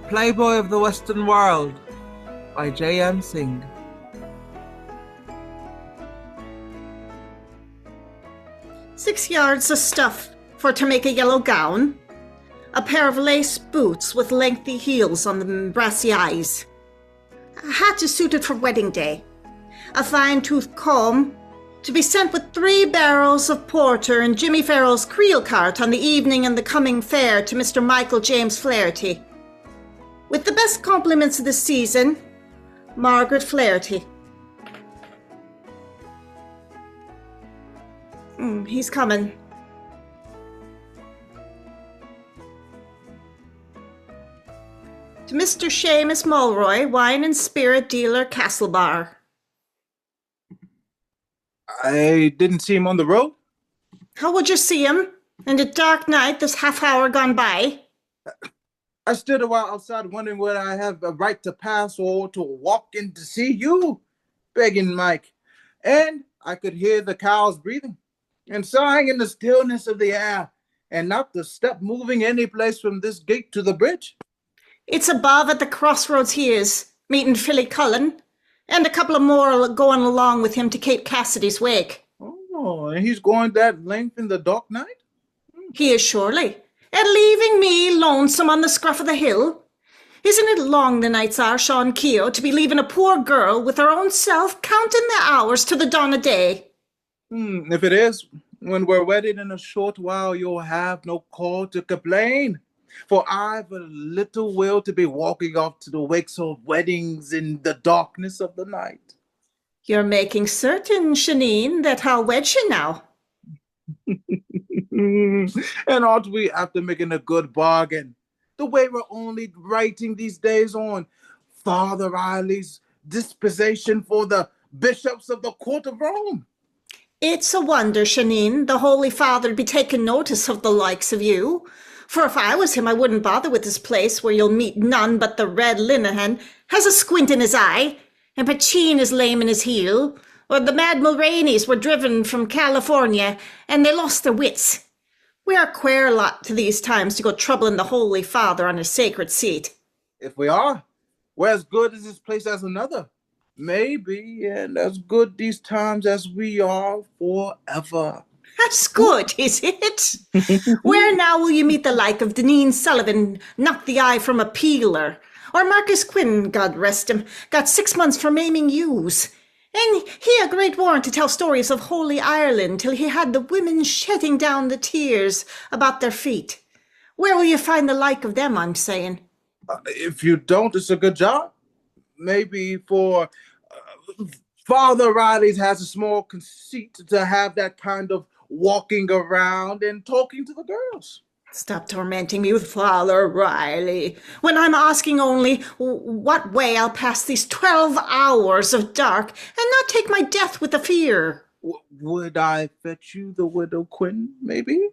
Playboy of the Western World by J.M. Synge. "6 yards of stuff for to make a yellow gown, a pair of lace boots with lengthy heels on the brassy eyes, a hat is suited for wedding day, a fine-toothed comb, to be sent with 3 barrels of porter in Jimmy Farrell's creel cart on the evening in the coming fair to Mr. Michael James Flaherty. With the best compliments of the season, Margaret Flaherty." He's coming. "To Mr. Seamus Mulroy, wine and spirit dealer, Castlebar." I didn't see him on the road. "How would you see him in the dark night this half hour gone by?" I stood a while outside wondering whether I have a right to pass or to walk in to see you, begging Mike. And I could hear the cows breathing and sighing in the stillness of the air, and not the step moving any place from this gate to the bridge. "It's above at the crossroads he is, meeting Philly Cullen, and a couple of more going along with him to Cape Cassidy's wake." Oh, and he's going that length in the dark night? "He is surely. And leaving me lonesome on the scruff of the hill. Isn't it long the nights are, SHAWN KEOUGH, to be leaving a poor girl with her own self counting the hours to the dawn of day?" If it is, when we're wedded in a short while, you'll have no call to complain. For I've a little will to be walking off to the wakes of weddings in the darkness of the night. "You're making certain, Shanine, that I'll wed you now." And aren't we after making a good bargain? The way we're only writing these days on Father Riley's disposition for the bishops of the court of Rome. "It's a wonder, Shanine, the Holy Father'd be taking notice of the likes of you. For if I was him, I wouldn't bother with this place where you'll meet none but the Red Linehan has a squint in his eye, and PEGEEN is lame in his heel, or the Mad Mulraneys were driven from California, and they lost their wits. We're a queer lot to these times to go troubling the Holy Father on his sacred seat." If we are, we're as good as this place as another. Maybe, and as good these times as we are forever. "That's good, is it? Where now will you meet the like of Deneen Sullivan, knock the eye from a peeler? Or Marcus Quinn, God rest him, got 6 months for maiming ewes. And he a great warrant to tell stories of Holy Ireland till he had the women shedding down the tears about their feet. Where will you find the like of them, I'm saying?" If you don't, it's a good job. Maybe for Father Riley's has a small conceit to have that kind of walking around and talking to the girls. "Stop tormenting me with Father Riley, when I'm asking only what way I'll pass these 12 hours of dark and not take my death with the fear." Would I fetch you the widow Quinn, maybe?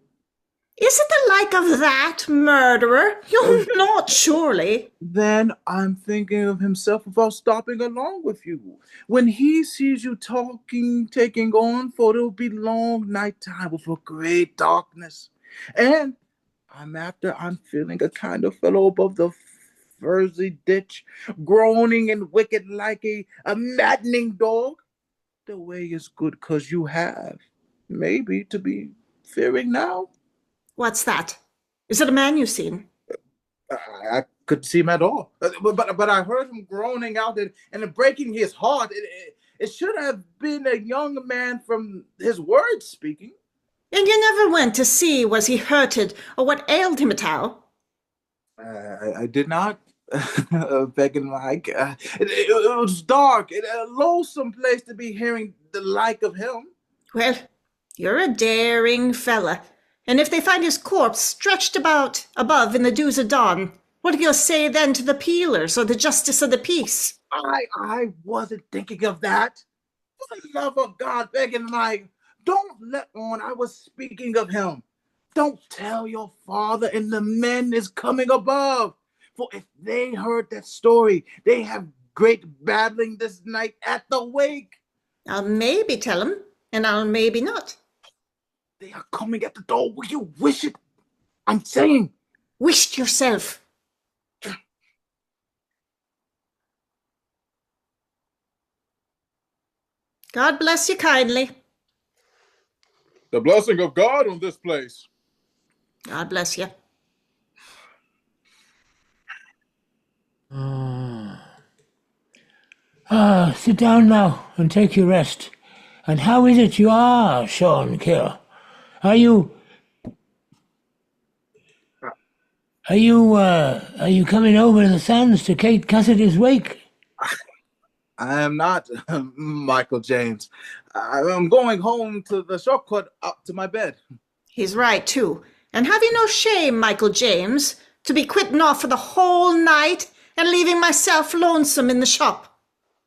"Is it the like of that, murderer? You're not, surely." Then I'm thinking of himself about stopping along with you. When he sees you talking, taking on, for it'll be long nighttime with a great darkness. And I'm feeling a kind of fellow above the furzy ditch, groaning and wicked like a maddening dog. The way is good 'cause you have, maybe, to be fearing now. "What's that? Is it a man you've seen?" I couldn't see him at all. But I heard him groaning out and breaking his heart. It should have been a young man from his words speaking. "And you never went to see was he hurted or what ailed him at all?" I did not, begging Mike. It was dark, a lonesome place to be hearing the like of him. "Well, you're a daring fella. And if they find his corpse stretched about above in the dews of dawn, what do you say then to the peelers or the justice of the peace?" I wasn't thinking of that. For the love of God, begging Mike, don't let on I was speaking of him. Don't tell your father and the men is coming above. For if they heard that story, they have great babbling this night at the wake. "I'll maybe tell him, and I'll maybe not." They are coming at the door. Will you wish it? I'm saying. "Wished yourself." God bless you kindly. The blessing of God on this place. God bless you. Sit down now and take your rest. And how is it you are, Shawn KEOUGH? Are you coming over to the sands to Kate Cassidy's wake? I am not Michael James. I'm going home to the shortcut up to my bed. He's right, too. And have you no shame, Michael James, to be quitting off for the whole night and leaving myself lonesome in the shop?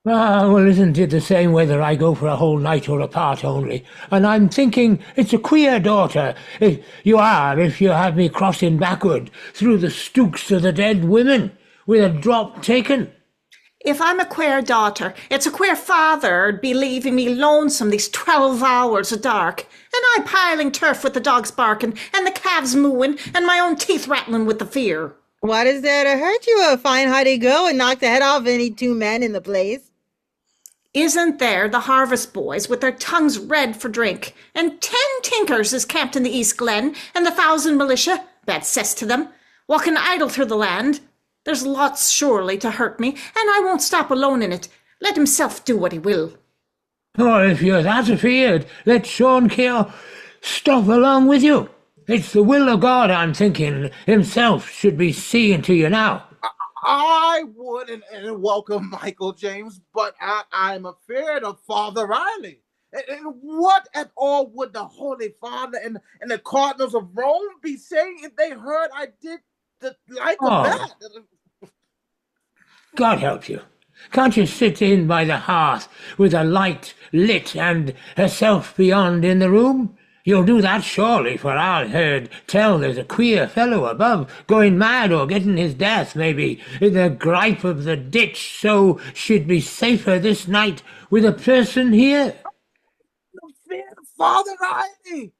Well, isn't it the same whether I go for a whole night or a part only? And I'm thinking it's a queer daughter. If you have me crossing backward through the stooks of the dead women with a drop taken. If I'm a queer daughter, it's a queer father'd be leaving me lonesome these 12 hours of dark, and I piling turf with the dogs barking and the calves mooing and my own teeth rattling with the fear. What is there to hurt you? A fine hearty go and knock the head off any two men in the place. Isn't there the harvest boys with their tongues red for drink, and 10 tinkers is camped in the East Glen, and the 1,000 militia, bad cess to them, walking idle through the land? There's lots surely to hurt me, and I won't stop alone in it. Let himself do what he will. Oh, if you're that afeard, let Shawn KEOUGH stop along with you. It's the will of God, I'm thinking, himself should be seeing to you now. I would and welcome Michael James, but I'm afraid of Father Riley. And what at all would the Holy Father and the Cardinals of Rome be saying if they heard I did the like of that? God help you. Can't you sit in by the hearth with a light lit and herself beyond in the room? You'll do that surely, for I've heard tell there's a queer fellow above, going mad or getting his death, maybe, in the gripe of the ditch, so she'd be safer this night with a person here. Father Riley,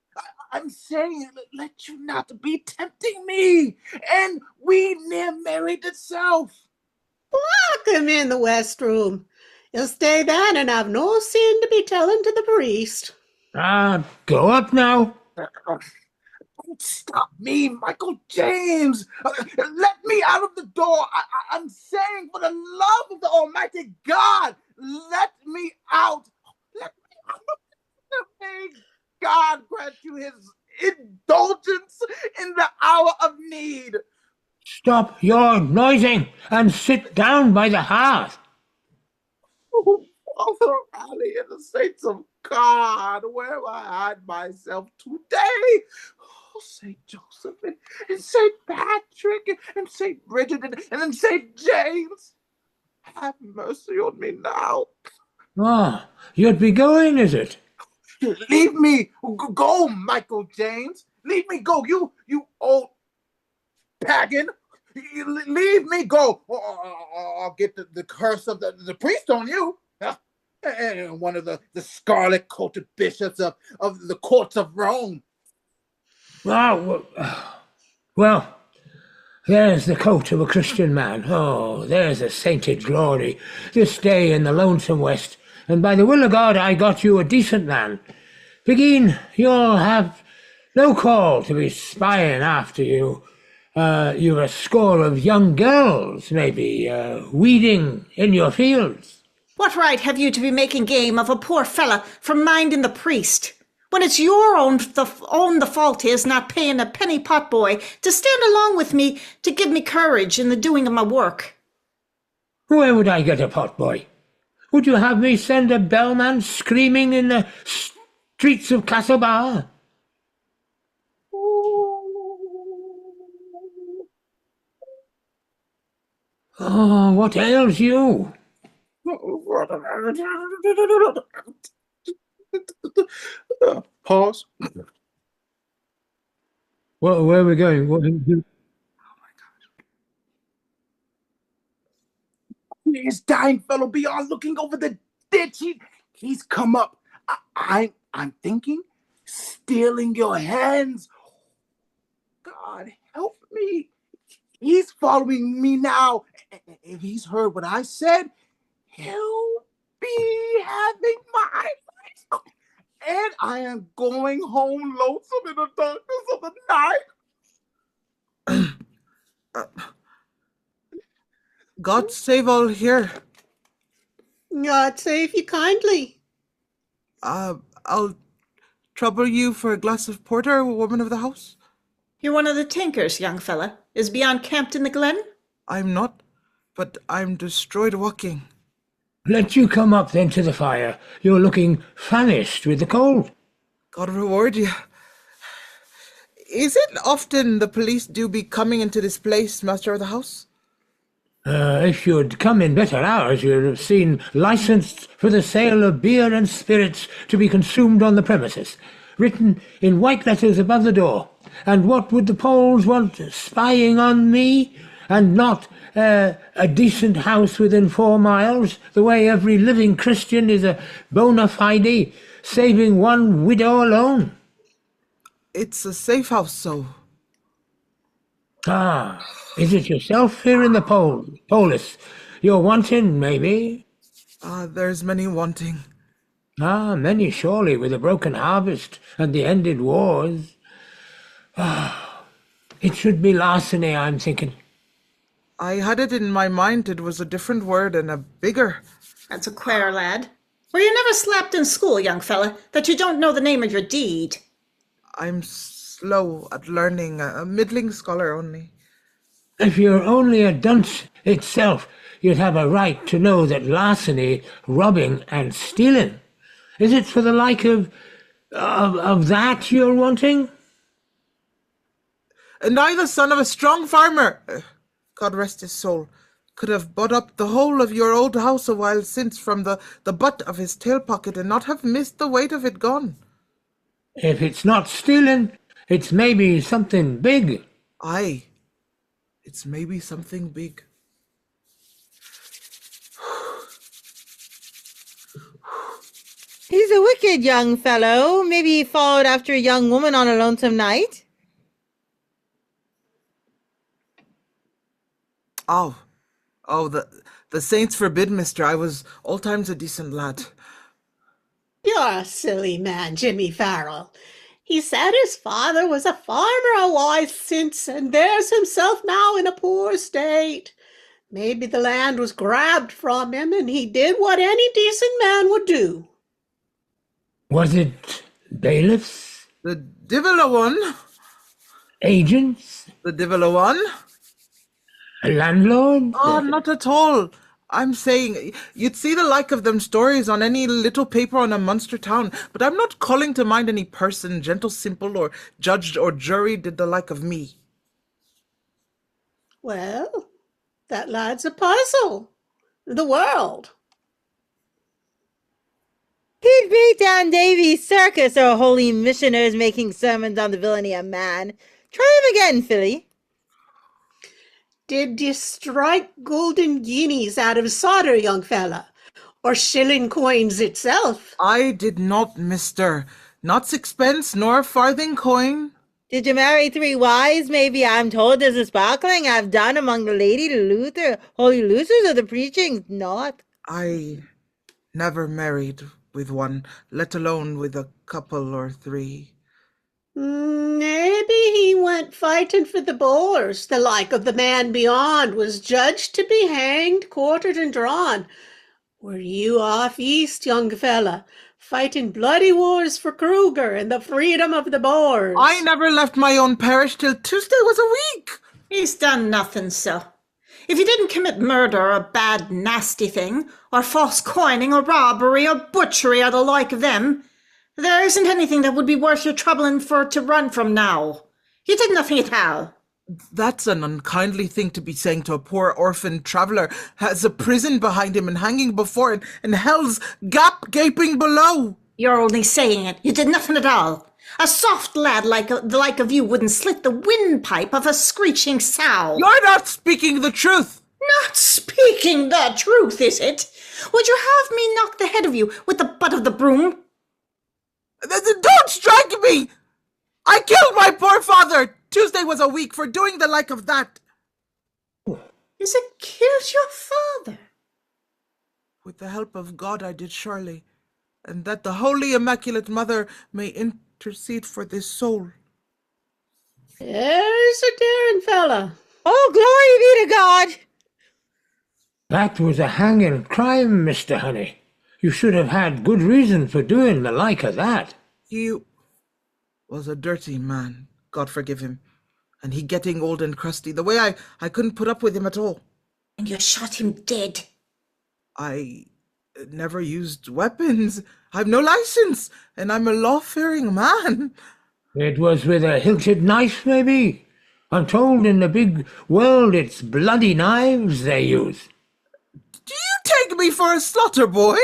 I'm saying, let you not be tempting me, and we near married itself. Lock him in the West Room. He'll stay there and have no sin to be telling to the priest. Go up now. Don't stop me, Michael James. Let me out of the door. I'm saying, for the love of the Almighty God, let me out. Let me out. May God grant you his indulgence in the hour of need. Stop your noising and sit down by the hearth. Oh, Father Riley and the saints of God, where have I hide myself today? Oh, St. Joseph and St. Patrick and St. Bridget and then St. James, have mercy on me now. You'd be going, is it? Leave me go, Michael James. Leave me go, you old pagan. Leave me go, or I'll get the curse of the priest on you. And one of the scarlet-coated bishops of the courts of Rome. Well, there's the coat of a Christian man. Oh, there's a sainted glory this day in the lonesome West. And by the will of God, I got you a decent man. PEGEEN, you'll have no call to be spying after you. You've a score of young girls, maybe, weeding in your fields. What right have you to be making game of a poor fella for minding the priest, when it's your own the fault is not paying a penny potboy to stand along with me to give me courage in the doing of my work? Where would I get a potboy? Would you have me send a bellman screaming in the streets of Castlebar? Oh, what ails you? Pause. Well, where are we going? What? This dying fellow beyond looking over the ditch. He's come up. I'm thinking, stealing your hands. God help me. He's following me now. If he's heard what I said, he'll be having my life. And I am going home lonesome in the darkness of the night. God save all here. God save you kindly. I'll trouble you for a glass of porter, woman of the house. You're one of the tinkers, young fella. Is beyond camped in the glen? I'm not, but I'm destroyed walking. Let you come up then to the fire. You're looking famished with the cold. God reward you. Is it often the police do be coming into this place, master of the house? If you'd come in better hours, you'd have seen licensed for the sale of beer and spirits to be consumed on the premises, written in white letters above the door. And what would the Poles want spying on me, and not a decent house within 4 miles, the way every living Christian is a bona fide, saving one widow alone? It's a safe house, so. Ah, is it yourself here in the polis? You're wanting, maybe? There's many wanting. Ah, many surely, with a broken harvest and the ended wars. Ah, it should be larceny, I'm thinking. I had it in my mind it was a different word and a bigger. That's a queer lad. Were you never slapped in school, young fella, that you don't know the name of your deed? I'm slow at learning, a middling scholar only. If you're only a dunce itself, you'd have a right to know that larceny, robbing and stealing. Is it for the like of that you're wanting? And I, the son of a strong farmer, God rest his soul, could have bought up the whole of your old house a while since from the butt of his tail pocket and not have missed the weight of it gone. If it's not stealing, it's maybe something big. Aye, it's maybe something big. He's a wicked young fellow. Maybe he followed after a young woman on a lonesome night. Oh, the saints forbid, mister. I was all times a decent lad. You're a silly man, Jimmy Farrell. He said his father was a farmer a while since, and there's himself now in a poor state. Maybe the land was grabbed from him, and he did what any decent man would do. Was it bailiffs? The divil a one. Agents? The divil a one. A landlord? Oh, not at all. I'm saying, you'd see the like of them stories on any little paper on a Munster town, but I'm not calling to mind any person, gentle, simple, or judge or jury did the like of me. Well, that lad's a puzzle. The world. He'd be down Davy's circus or holy missioners making sermons on the villainy of man. Try him again, Philly. Did you strike golden guineas out of solder, young fella, or shilling coins itself? I did not, mister. Not sixpence, nor a farthing coin. Did you marry 3 wives? Maybe I'm told there's a sparkling I've done among the lady Luther, holy losers of the preaching. Not. I never married with one, let alone with a couple or 3. Maybe he went fighting for the Boers. The like of the man beyond was judged to be hanged, quartered, and drawn. Were you off east, young fella, fighting bloody wars for Kruger and the freedom of the Boers? I never left my own parish till Tuesday was a week. He's done nothing, sir. If he didn't commit murder or a bad, nasty thing, or false coining, or robbery, or butchery, or the like of them, there isn't anything that would be worth your troubling for to run from now. You did nothing at all. That's an unkindly thing to be saying to a poor orphan traveller, has a prison behind him and hanging before it, and hell's gap gaping below. You're only saying it. You did nothing at all. A soft lad like the like of you wouldn't slit the windpipe of a screeching sow. You're not speaking the truth. Not speaking the truth, is it? Would you have me knock the head of you with the butt of the broom? Don't strike me! I killed my poor father. Tuesday was a week for doing the like of that. Is it killed your father? With the help of God I did surely, and that the Holy Immaculate Mother may intercede for this soul. There's a daring fella. Oh, glory be to God! That was a hanging crime, Mr. Honey. You should have had good reason for doing the like of that. He was a dirty man, God forgive him, and he getting old and crusty, the way I couldn't put up with him at all. And you shot him dead. I never used weapons. I've no license, and I'm a law-fearing man. It was with a hilted knife, maybe? I'm told in the big world it's bloody knives they use. Do you take me for a slaughter boy?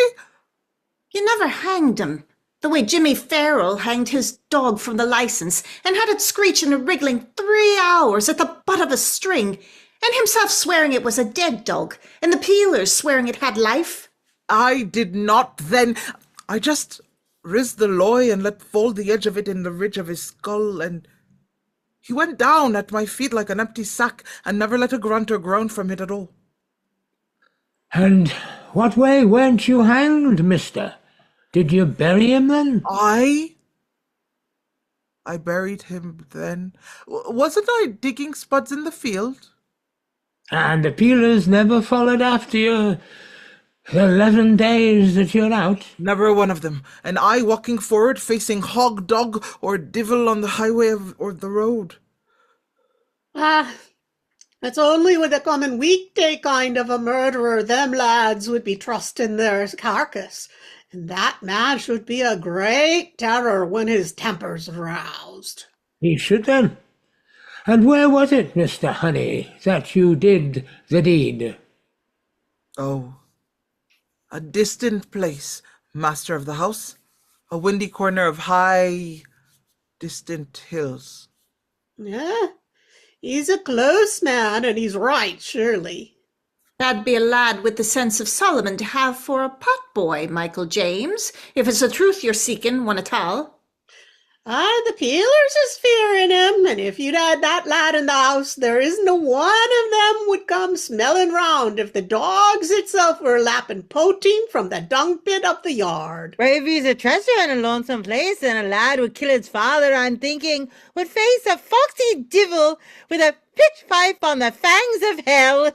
You never hanged him, the way Jimmy Farrell hanged his dog from the license and had it screeching and wriggling 3 hours at the butt of a string, and himself swearing it was a dead dog, and the peelers swearing it had life. I did not then. I just rizzed the loy and let fall the edge of it in the ridge of his skull, and he went down at my feet like an empty sack and never let a grunt or groan from it at all. And what way weren't you hanged, mister? Did you bury him then? I buried him then. Wasn't I digging spuds in the field? And the peelers never followed after you the 11 days that you're out? Never one of them. And I walking forward, facing hog, dog, or divil on the highway or the road. It's only with a common weekday kind of a murderer them lads would be trusting their carcass. And that man should be a great terror when his temper's roused. He should then. And where was it, Mr. Honey, that you did the deed? Oh, a distant place, master of the house. A windy corner of high, distant hills. Yeah, he's a close man, and he's right, surely. That'd be a lad with the sense of Solomon to have for a potboy, Michael James, if it's the truth you're seeking, one at all. The peelers is fearing him, and if you'd had that lad in the house, there isn't a one of them would come smelling round if the dogs itself were lapping poteen from the dung pit of the yard. Or if he's a treasure in a lonesome place and a lad would kill his father, I'm thinking, would face a foxy divil with a pitch pipe on the fangs of hell.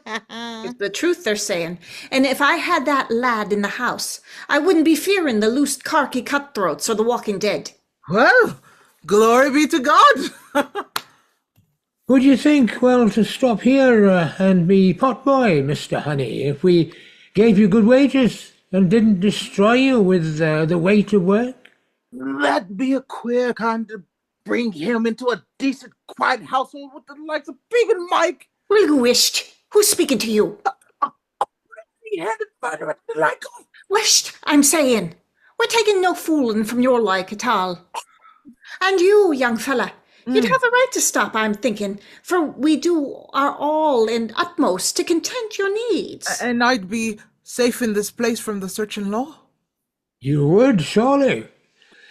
It's the truth they're saying. And if I had that lad in the house, I wouldn't be fearing the loose carky cutthroats or the walking dead. Well, glory be to God. Would you think, well, to stop here and be potboy, Mr. Honey, if we gave you good wages and didn't destroy you with the weight of work? That'd be a queer kind to bring him into a decent, quiet household with the likes of Pig and Mike. Will you wisht? Who's speaking to you? He-headed murderer like him. Wisht, I'm saying. We're taking no fooling from your like at all. And you, young fella, you'd have a right to stop, I'm thinking, for we do our all and utmost to content your needs. And I'd be safe in this place from the searching law. You would, surely.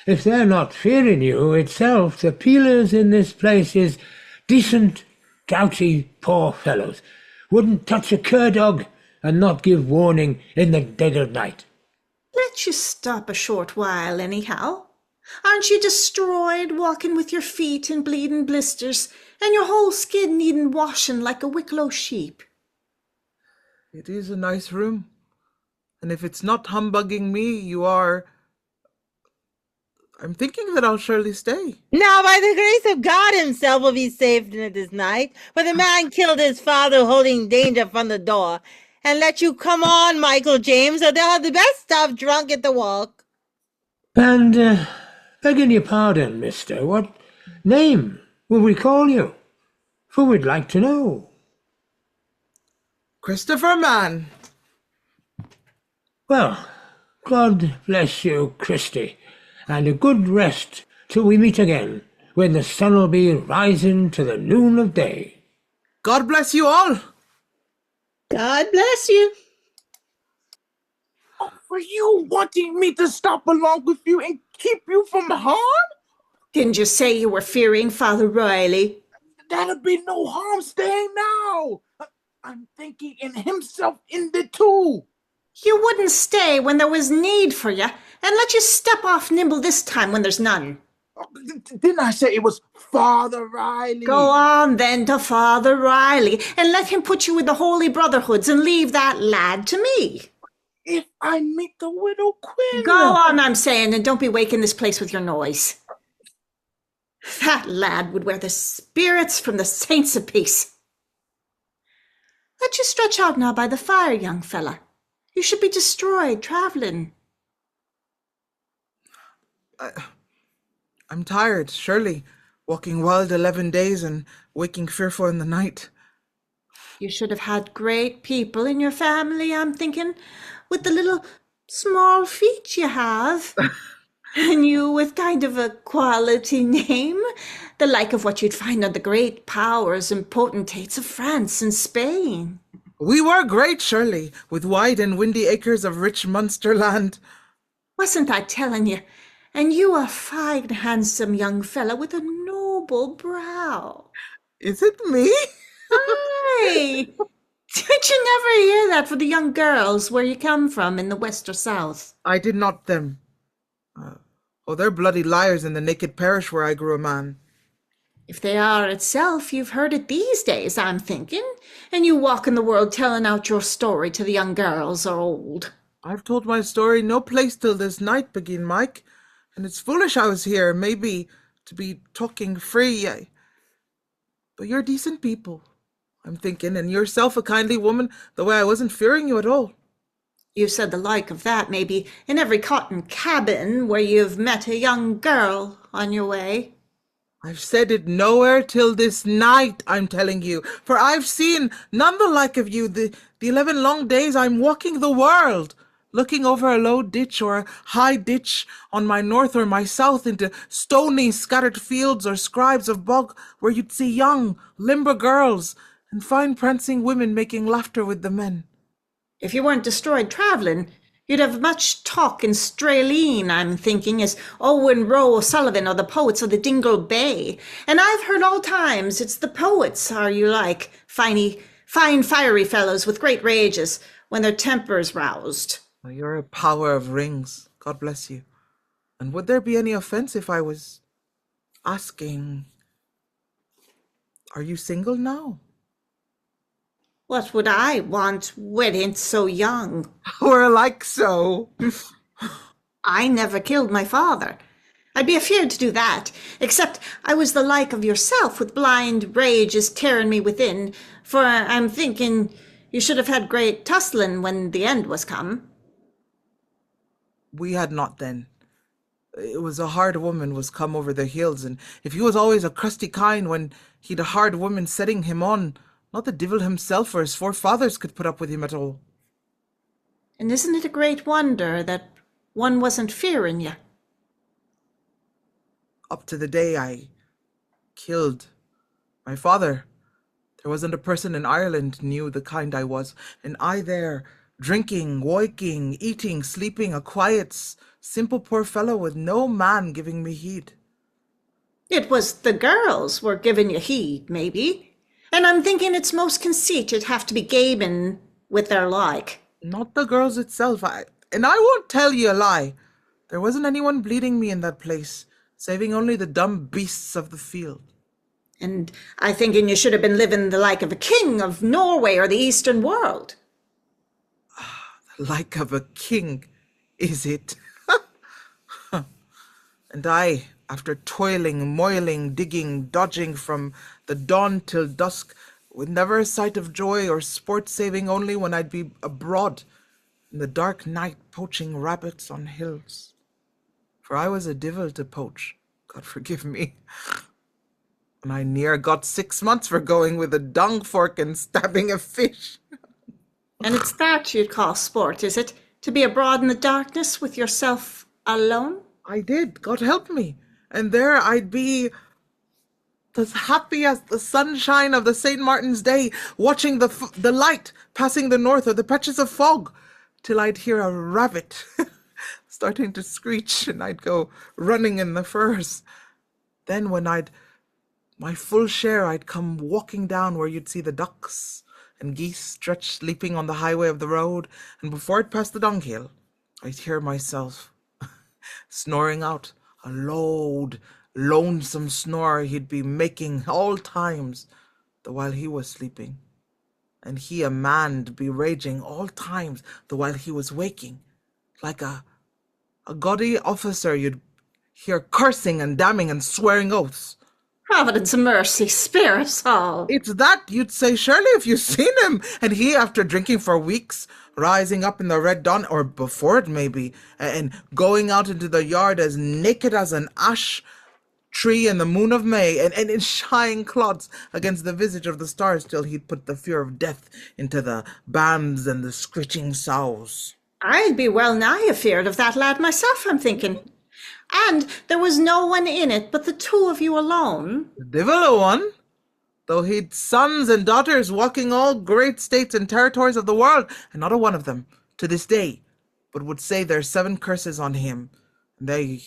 If they're not fearing you itself, the peelers in this place is decent, gouty, poor fellows. Wouldn't touch a cur dog and not give warning in the dead of night. Let you stop a short while, anyhow. Aren't you destroyed walking with your feet in bleeding blisters and your whole skin needing washing like a Wicklow sheep? It is a nice room. And if it's not humbugging me, you are... I'm thinking that I'll surely stay. Now, by the grace of God himself will be safe in it this night, for the man killed his father holding danger from the door. And let you come on, Michael James, or they'll have the best stuff drunk at the walk. And, begging your pardon, mister, what name will we call you? For we'd like to know. Christopher Mann. Well, God bless you, Christy, and a good rest till we meet again, when the sun'll be rising to the noon of day. God bless you all. God bless you. For you wanting me to stop along with you and keep you from harm? Didn't you say you were fearing Father Riley? That'd be no harm staying now. I'm thinking in himself in the too. You wouldn't stay when there was need for you, and let you step off nimble this time when there's none. Oh, didn't I say it was Father Riley? Go on then to Father Riley, and let him put you with the Holy Brotherhoods, and leave that lad to me. If I meet the widow Quinn. Go on, I'm saying, and don't be waking this place with your noise. That lad would wear the spirits from the saints of peace. Let you stretch out now by the fire, young fella. You should be destroyed traveling. I'm tired, surely, walking wild 11 days and waking fearful in the night. You should have had great people in your family, I'm thinking, with the little small feet you have. And you with kind of a quality name, the like of what you'd find on the great powers and potentates of France and Spain. We were great, surely, with wide and windy acres of rich Munster land. Wasn't I telling you? And you a fine, handsome young fella with a noble brow. Is it me? Aye! Did you never hear that for the young girls where you come from in the west or south? I did not them. They're bloody liars in the naked parish where I grew a man. If they are itself, you've heard it these days, I'm thinking, and you walk in the world telling out your story to the young girls or old. I've told my story no place till this night, begin Mike, and it's foolish I was here, maybe, to be talking free. But you're decent people, I'm thinking, and yourself a kindly woman, the way I wasn't fearing you at all. You've said the like of that, maybe, in every cotton cabin where you've met a young girl on your way. I've said it nowhere till this night, I'm telling you, for I've seen none the like of you the 11 long days I'm walking the world, looking over a low ditch or a high ditch on my north or my south into stony scattered fields or scribes of bog where you'd see young, limber girls and fine prancing women making laughter with the men. If you weren't destroyed travelling, you'd have much talk in Strelene, I'm thinking, as Owen Roe O'Sullivan or the poets of the Dingle Bay. And I've heard all times it's the poets are you like, fine fiery fellows with great rages when their temper's roused. Well, you're a power of rings, God bless you. And would there be any offence if I was asking, are you single now? What would I want wedding so young? We're like so. I never killed my father. I'd be afeard to do that, except I was the like of yourself, with blind rages tearing me within, for I'm thinking you should have had great tussling when the end was come. We had not then. It was a hard woman was come over the hills, and if he was always a crusty kind when he'd a hard woman setting him on, not the devil himself or his forefathers could put up with him at all. And isn't it a great wonder that one wasn't fearing you? Up to the day I killed my father, there wasn't a person in Ireland knew the kind I was, and I there, drinking, waking, eating, sleeping, a quiet, simple poor fellow with no man giving me heed. It was the girls were giving you heed, maybe. And I'm thinking it's most conceited have to be gaming with their like. Not the girls itself, and I won't tell you a lie. There wasn't anyone bleeding me in that place, saving only the dumb beasts of the field. And I thinking you should have been living the like of a king of Norway or the Eastern world. The like of a king, is it? And I, after toiling, moiling, digging, dodging from the dawn till dusk, with never a sight of joy or sport saving only when I'd be abroad in the dark night poaching rabbits on hills. For I was a divil to poach, God forgive me. And I near got 6 months for going with a dung fork and stabbing a fish. And it's that you'd call sport, is it? To be abroad in the darkness with yourself alone? I did, God help me. And there I'd be as happy as the sunshine of the St. Martin's Day, watching the light passing the north or the patches of fog, till I'd hear a rabbit starting to screech, and I'd go running in the furze. Then when I'd my full share, I'd come walking down where you'd see the ducks and geese stretched sleeping on the highway of the road, and before it passed the dunghill, I'd hear myself snoring out a low, lonesome snore he'd be making all times, the while he was sleeping, and he a man'd be raging all times, the while he was waking, like a gaudy officer you'd hear cursing and damning and swearing oaths. Providence and mercy, spare us all. It's that you'd say surely if you seen him, and he after drinking for weeks, rising up in the red dawn, or before it maybe, and going out into the yard as naked as an ash tree in the moon of May, and in shying clods against the visage of the stars, till he'd put the fear of death into the bams and the screeching sows. I'd be well nigh afeard of that lad myself, I'm thinking. And there was no one in it but the two of you alone. The divil a one, though he'd sons and daughters walking all great states and territories of the world, and not a one of them, to this day, but would say their 7 curses on him, and they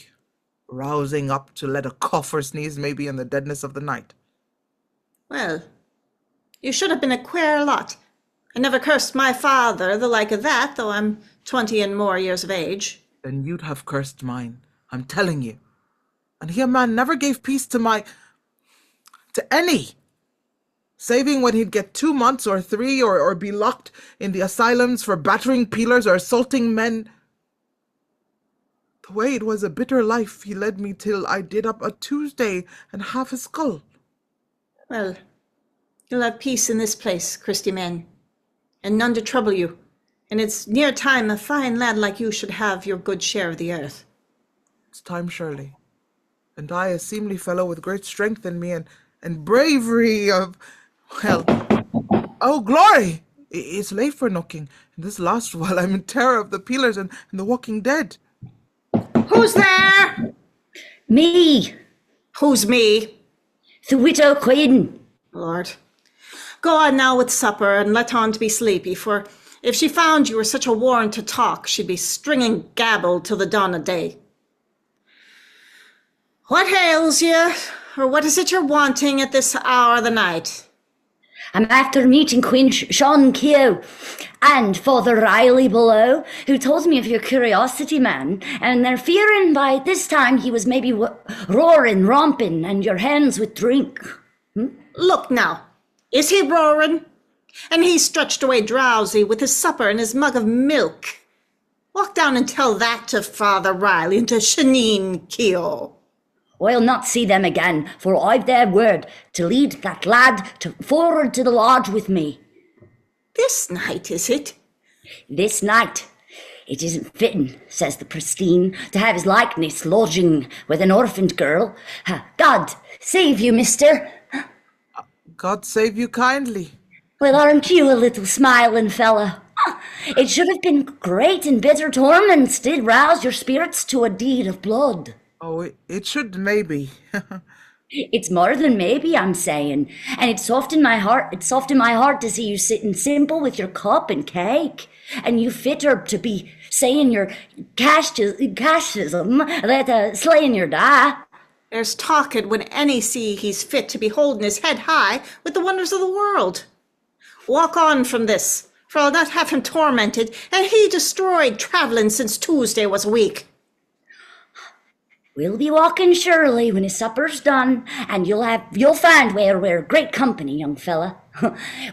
rousing up to let a cough or sneeze maybe in the deadness of the night. Well, you should have been a queer lot. I never cursed my father the like of that, though I'm 20 and more years of age. Then you'd have cursed mine, I'm telling you. And he a man never gave peace to any, saving when he'd get 2 months or 3 or be locked in the asylums for battering peelers or assaulting men. The way it was a bitter life he led me till I did up a Tuesday and half a skull. Well, you'll have peace in this place, Christy men, and none to trouble you, and it's near time a fine lad like you should have your good share of the earth. It's time surely, and I a seemly fellow with great strength in me and bravery of, well, oh glory! It's late for knocking, and this last while I'm in terror of the peelers and the walking dead. Who's there? Me, Who's me? the widow Quinn. Lord. Go on now with supper and let on to be sleepy, for if she found you were such a warrant to talk, she'd be stringing gabble till the dawn of day. What ails you, or what is it you're wanting at this hour of the night? I'm after meeting Queen SHAWN KEOUGH and Father Riley below, who told me of your curiosity, man, and they're fearing by this time he was maybe roaring, romping, and your hands with drink. Look now, is he roaring? And he stretched away drowsy with his supper and his mug of milk. Walk down and tell that to Father Riley and to Shaneen KEOUGH. I'll not see them again, for I've their word to lead that lad forward to the lodge with me. This night, is it? This night. It isn't fitting, says the pristine, to have his likeness lodging with an orphaned girl. God save you, mister. God save you kindly. Well, aren't you a little smiling fella? It should have been great and bitter torments did rouse your spirits to a deed of blood. Oh, it should maybe. It's more than maybe, I'm saying, and it softened my heart. It softened my heart to see you sitting simple with your cup and cake, and you fitter to be saying your cashism that slaying your da. There's talking when any see he's fit to be holding his head high with the wonders of the world. Walk on from this, for I'll not have him tormented, and he destroyed travelling since Tuesday was a week. We'll be walking surely when his supper's done, and you'll find we're great company, young fella.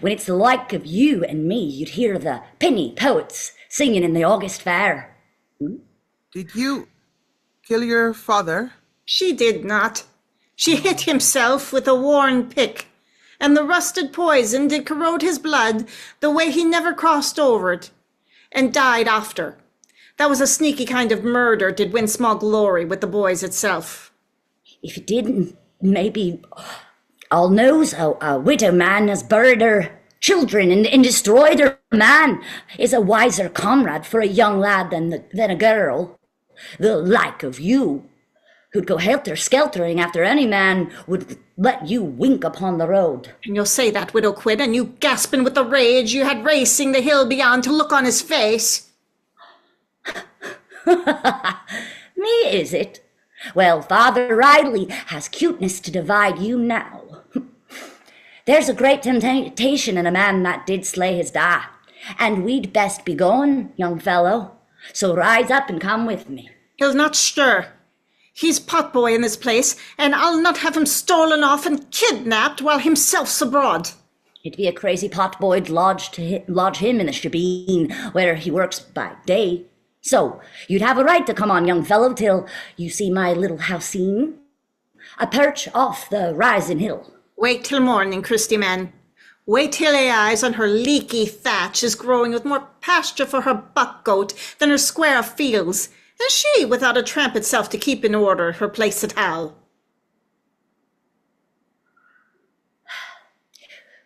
When it's the like of you and me, you'd hear the penny poets singing in the August fair. Did you kill your father? She did not. She hit himself with a worn pick, and the rusted poison did corrode his blood the way he never crossed over it, and died after. That was a sneaky kind of murder did win small glory with the boys itself. If it didn't, maybe all knows a widow man has buried her children and destroyed her man is a wiser comrade for a young lad than a girl. The like of you, who'd go helter-skeltering after any man would let you wink upon the road. And you'll say that, Widow Quinn, and you gasping with the rage you had racing the hill beyond to look on his face. Me, is it? Well, Father Riley has cuteness to divide you now. There's a great temptation in a man that did slay his da, and we'd best be going, young fellow. So rise up and come with me. He'll not stir. He's potboy in this place, and I'll not have him stolen off and kidnapped while himself's abroad. It'd be a crazy potboy to lodge him in the shebeen where he works by day. So you'd have a right to come on, young fellow, till you see my little houseen, a perch off the rising hill. Wait till morning, Christy, man. Wait till her eyes on her leaky thatch is growing with more pasture for her buck goat than her square of fields, and she without a tramp itself to keep in order her place at Hal.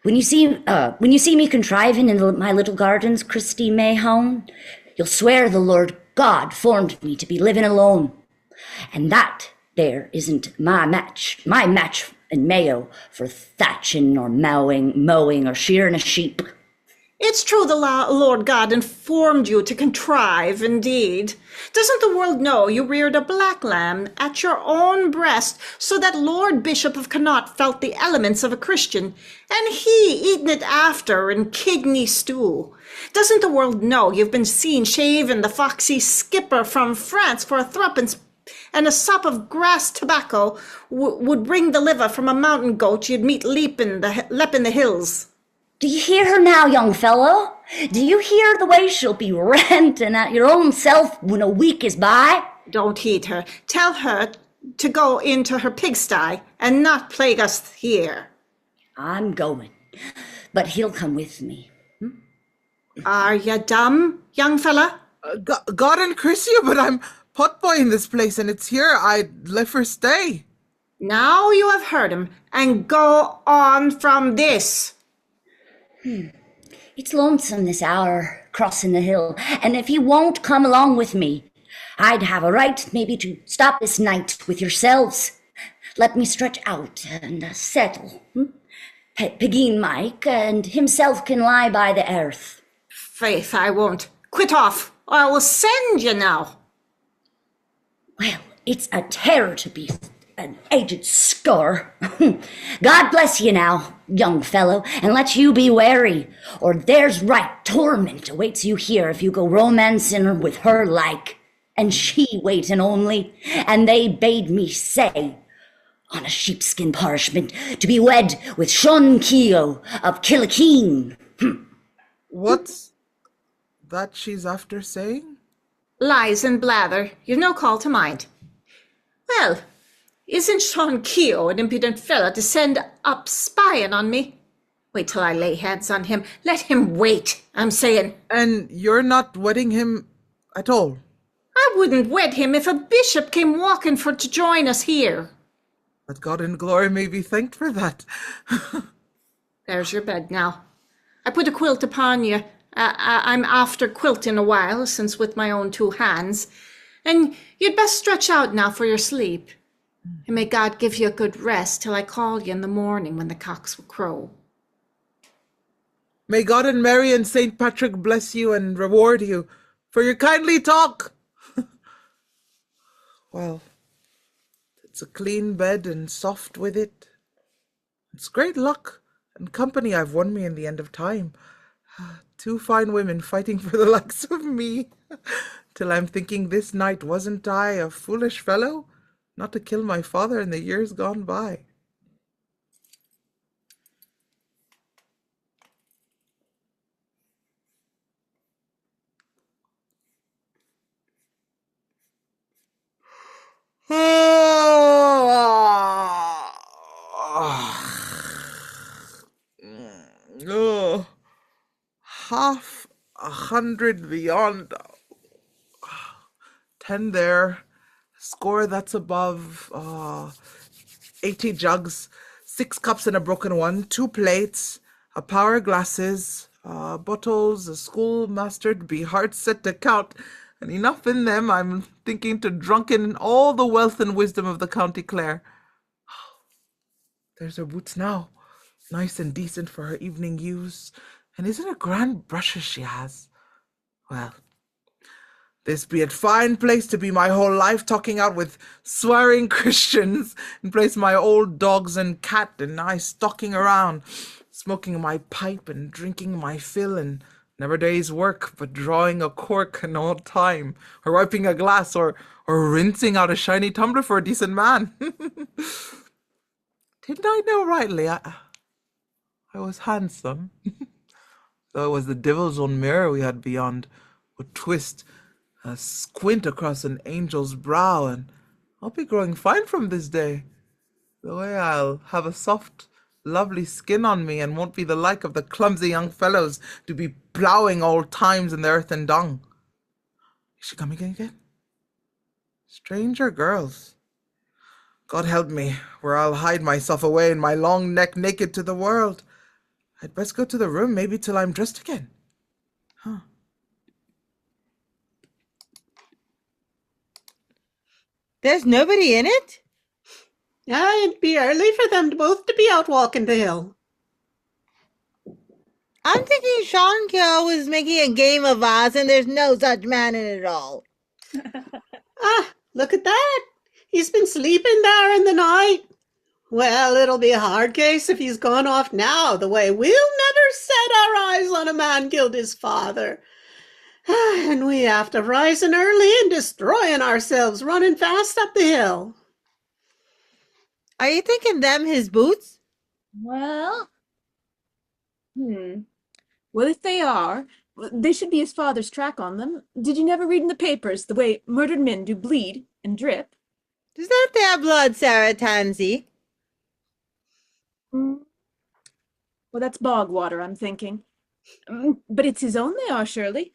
When you see me contriving in my little gardens, Christy Mahon, you'll swear the Lord God formed me to be living alone, and that there isn't my match in Mayo for thatching or mowing or shearing a sheep. It's true the Lord God informed you to contrive, indeed. Doesn't the world know you reared a black lamb at your own breast, so that Lord Bishop of Connaught felt the elements of a Christian, and he eaten it after in kidney stew? Doesn't the world know you've been seen shaving the foxy skipper from France for a threepence, and a sup of grass tobacco would bring the liver from a mountain goat you'd meet leaping the hills? Do you hear her now, young fellow? Do you hear the way she'll be ranting at your own self when a week is by? Don't heed her. Tell her to go into her pigsty and not plague us here. I'm going, but he'll come with me. Are you dumb, young fella? God and Christy, but I'm potboy in this place, and it's here I'd let her stay. Now you have heard him, and go on from this. It's lonesome this hour, crossing the hill, and if you won't come along with me, I'd have a right maybe to stop this night with yourselves. Let me stretch out and settle. PEGEEN Mike and himself can lie by the earth. Faith, I won't. Quit off, or I will send you now. Well, it's a terror to be an aged score. God bless you now, young fellow, and let you be wary, or there's right torment awaits you here if you go romancing with her like, and she waiting only, and they bade me say, on a sheepskin parchment, to be wed with SHAWN KEOUGH of Killikeen. What's that she's after saying? Lies and blather, you've no call to mind. Well, isn't SHAWN KEOUGH an impudent fella to send up spying on me? Wait till I lay hands on him. Let him wait, I'm saying. And you're not wedding him at all? I wouldn't wed him if a bishop came walking for to join us here. But God in glory may be thanked for that. There's your bed now. I put a quilt upon you. I'm after quilting a while, since with my own two hands. And you'd best stretch out now for your sleep. And may God give you a good rest till I call you in the morning when the cocks will crow. May God and Mary and St. Patrick bless you and reward you for your kindly talk. Well, it's a clean bed and soft with it. It's great luck and company I've won me in the end of time. 2 fine women fighting for the likes of me. Till I'm thinking this night wasn't I a foolish fellow not to kill my father in the years gone by. Oh, 100 beyond. 10 there. Score that's above. 80 jugs, 6 cups and a broken one, 2 plates, a power glasses, bottles, a schoolmaster'd be hard set to count, and enough in them, I'm thinking, to drunken all the wealth and wisdom of the County Clare. There's her boots now, nice and decent for her evening use, and isn't it grand brushes she has? Well, This be a fine place to be my whole life, talking out with swearing Christians, and place my old dogs and cat and I stalking around, smoking my pipe and drinking my fill, and never day's work but drawing a cork an old time, or wiping a glass, or rinsing out a shiny tumbler for a decent man. Didn't I know rightly? I was handsome. Though it was the devil's own mirror we had beyond, would twist a squint across an angel's brow, and I'll be growing fine from this day. The way I'll have a soft, lovely skin on me, and won't be the like of the clumsy young fellows to be ploughing old times in the earth and dung. Is she coming again? Stranger girls. God help me, where I'll hide myself away in my long neck naked to the world. I'd best go to the room, maybe till I'm dressed again. Huh. There's nobody in it? It'd be early for them both to be out walking the hill. I'm thinking Sean KEOUGH was making a game of us, and there's no such man in it at all. Look at that. He's been sleeping there in the night. Well, it'll be a hard case if he's gone off now, the way we'll never set our eyes on a man killed his father. And we after rising early and destroying ourselves running fast up the hill. Are you thinking them his boots? Well, well, if they are, they should be his father's track on them. Did you never read in the papers the way murdered men do bleed and drip? Is that their blood, Sarah Tansey? Well, that's bog water, I'm thinking. But it's his own they are, surely.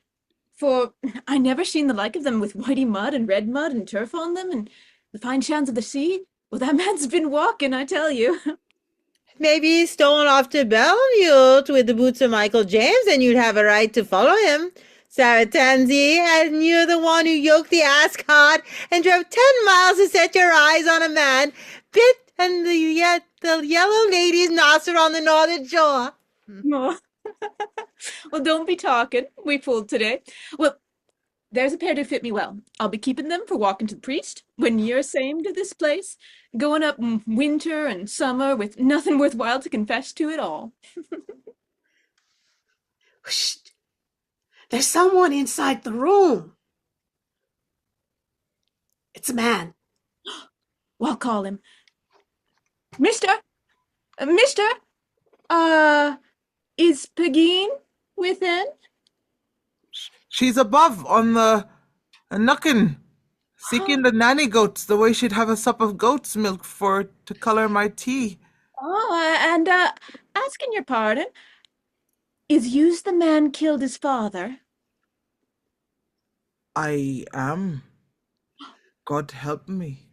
For I never seen the like of them with whitey mud and red mud and turf on them and the fine shands of the sea. Well, that man's been walking, I tell you. Maybe he's stolen off to Bellmute with the boots of Michael James, and you'd have a right to follow him. Sarah Tansey, and you're the one who yoked the ass cart and drove 10 miles to set your eyes on a man, bit and the yellow lady's nostril on the northern shore. Oh. Well, don't be talking. We fooled today. Well, there's a pair to fit me well. I'll be keeping them for walking to the priest when you're same to this place, going up in winter and summer with nothing worthwhile to confess to at all. Shh! There's someone inside the room. It's a man. Well, I'll call him. Mister? Is PEGEEN within? She's above on the knockin', seeking the nanny goats, the way she'd have a sup of goat's milk to colour my tea. Oh, and asking your pardon, is yous the man killed his father? I am. God help me.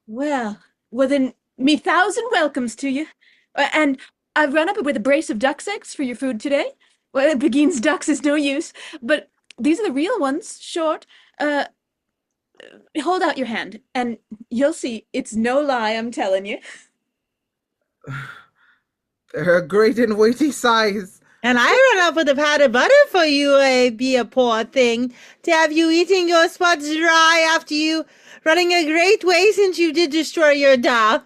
Well, then, me thousand welcomes to you. And I've run up with a brace of duck's eggs for your food today. Well, PEGEEN's ducks is no use, but these are the real ones, short. Hold out your hand, and you'll see it's no lie, I'm telling you. They're a great and weighty size. And I run up with a pat of butter for you, be a poor thing, to have you eating your spuds dry after you running a great way since you did destroy your dog.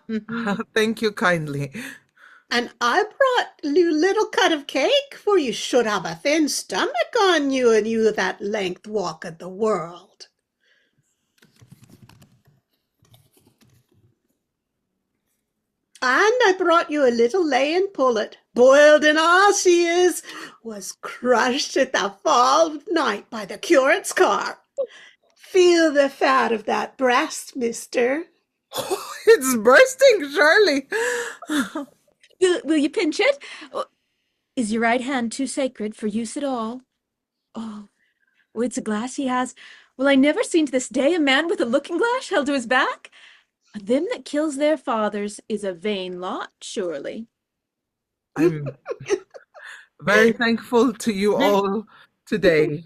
Thank you kindly. And I brought you a little cut of cake, for you should have a thin stomach on you, and you that length walk of the world. And I brought you a little laying pullet, boiled and all she is, was crushed at the fall of night by the curate's car. Feel the fat of that breast, mister. Oh, it's bursting, surely. Will you pinch it? Is your right hand too sacred for use at all? Oh, it's a glass he has. Well, I never seen to this day a man with a looking glass held to his back. Them that kills their fathers is a vain lot, surely. I'm very thankful to you all today.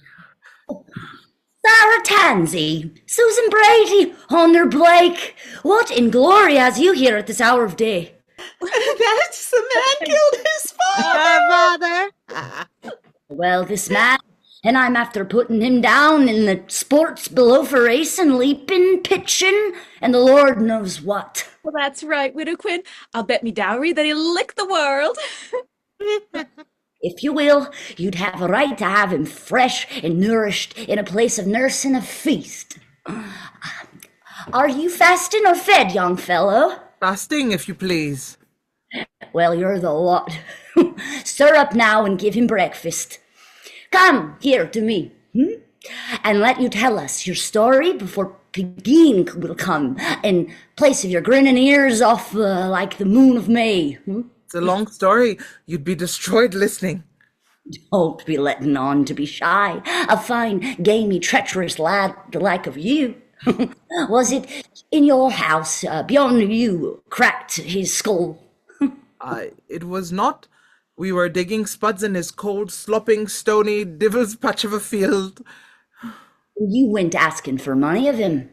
Sarah Tansey, Susan Brady, Honor Blake, what in glory has you here at this hour of day? That's the man killed his father. Father. Well, this man, and I'm after putting him down in the sports below for racing, leaping, pitching, and the Lord knows what. Well, that's right, Widow Quinn. I'll bet me dowry that he'll lick the world. If you will, you'd have a right to have him fresh and nourished in a place of nurse and a feast. Are you fasting or fed, young fellow? Fasting, if you please. Well, you're the lot. Stir up now and give him breakfast. Come here to me, and let you tell us your story before PEGEEN will come in place of your grinning ears off like the moon of May. It's a long story. You'd be destroyed listening. Don't be letting on to be shy. A fine, gamey, treacherous lad the like of you. Was it in your house, beyond you, cracked his skull? It was not. We were digging spuds in his cold, slopping, stony, devil's patch of a field. You went asking for money of him,